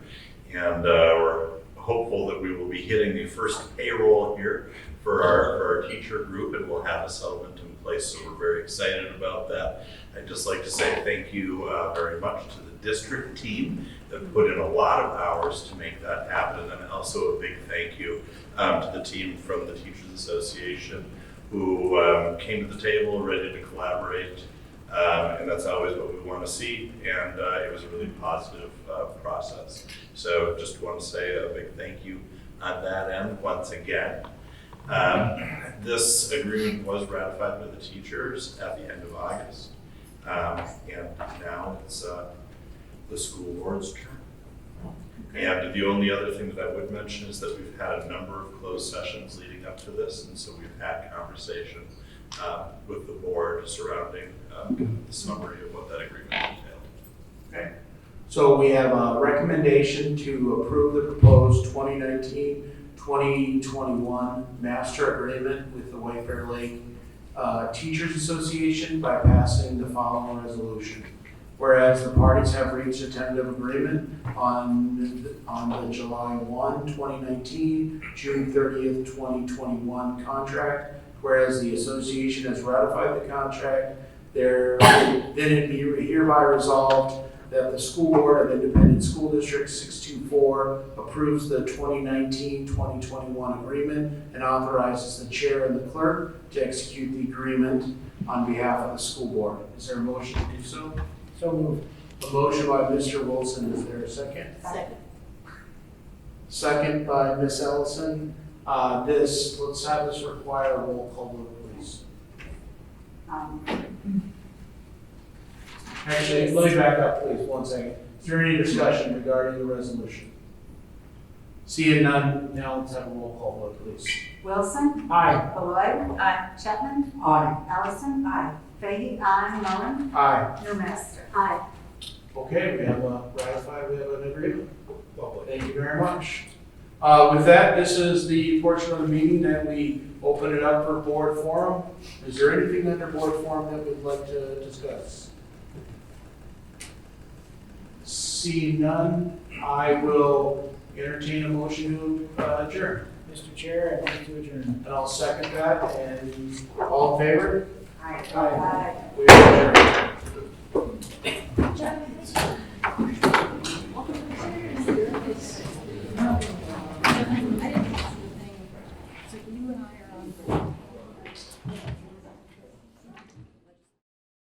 and we're hopeful that we will be hitting the first payroll here for our teacher group, and we'll have a settlement in place, so we're very excited about that. I'd just like to say thank you very much to the district team that put in a lot of hours to make that happen, and then also a big thank you to the team from the Teachers Association who came to the table ready to collaborate, and that's always what we want to see, and it was a really positive process. So just want to say a big thank you on that end once again. This agreement was ratified by the teachers at the end of August, and now it's the school board's turn. And the only other thing that I would mention is that we've had a number of closed sessions leading up to this, and so we've had conversation with the board surrounding the summary of what that agreement entailed. Okay. So we have a recommendation to approve the proposed 2019-2021 master agreement with the White Bear Lake Teachers Association by passing the following resolution. Whereas the parties have reached a tentative agreement on the July 1, 2019, June 30th, 2021 contract, whereas the association has ratified the contract, then it be hereby resolved that the School Board of Independent School District 624 approves the 2019-2021 agreement and authorizes the chair and the clerk to execute the agreement on behalf of the school board. Is there a motion to do so? So moved. A motion by Mr. Wilson, is there a second? Second. Second by Ms. Ellison. Let's have this require a roll call vote, please. Actually, let me back up, please, 1 second. Is there any discussion regarding the resolution? Seeing none, now let's have a roll call vote, please. Wilson? Aye. Beloit? Aye. Chapman? Aye. Allison? Aye. Fahey? Aye. Mullen? Aye. Newmaster? Aye. Okay, we have ratified, we have an agreement. Thank you very much. With that, this is the portion of the meeting that we open it up for board forum. Is there anything under board forum that we'd like to discuss? Seeing none, I will entertain a motion to adjourn. Mr. Chair, I move to adjourn. And I'll second that, and all in favor? Aye. Aye. We are adjourned. So you and I are on board.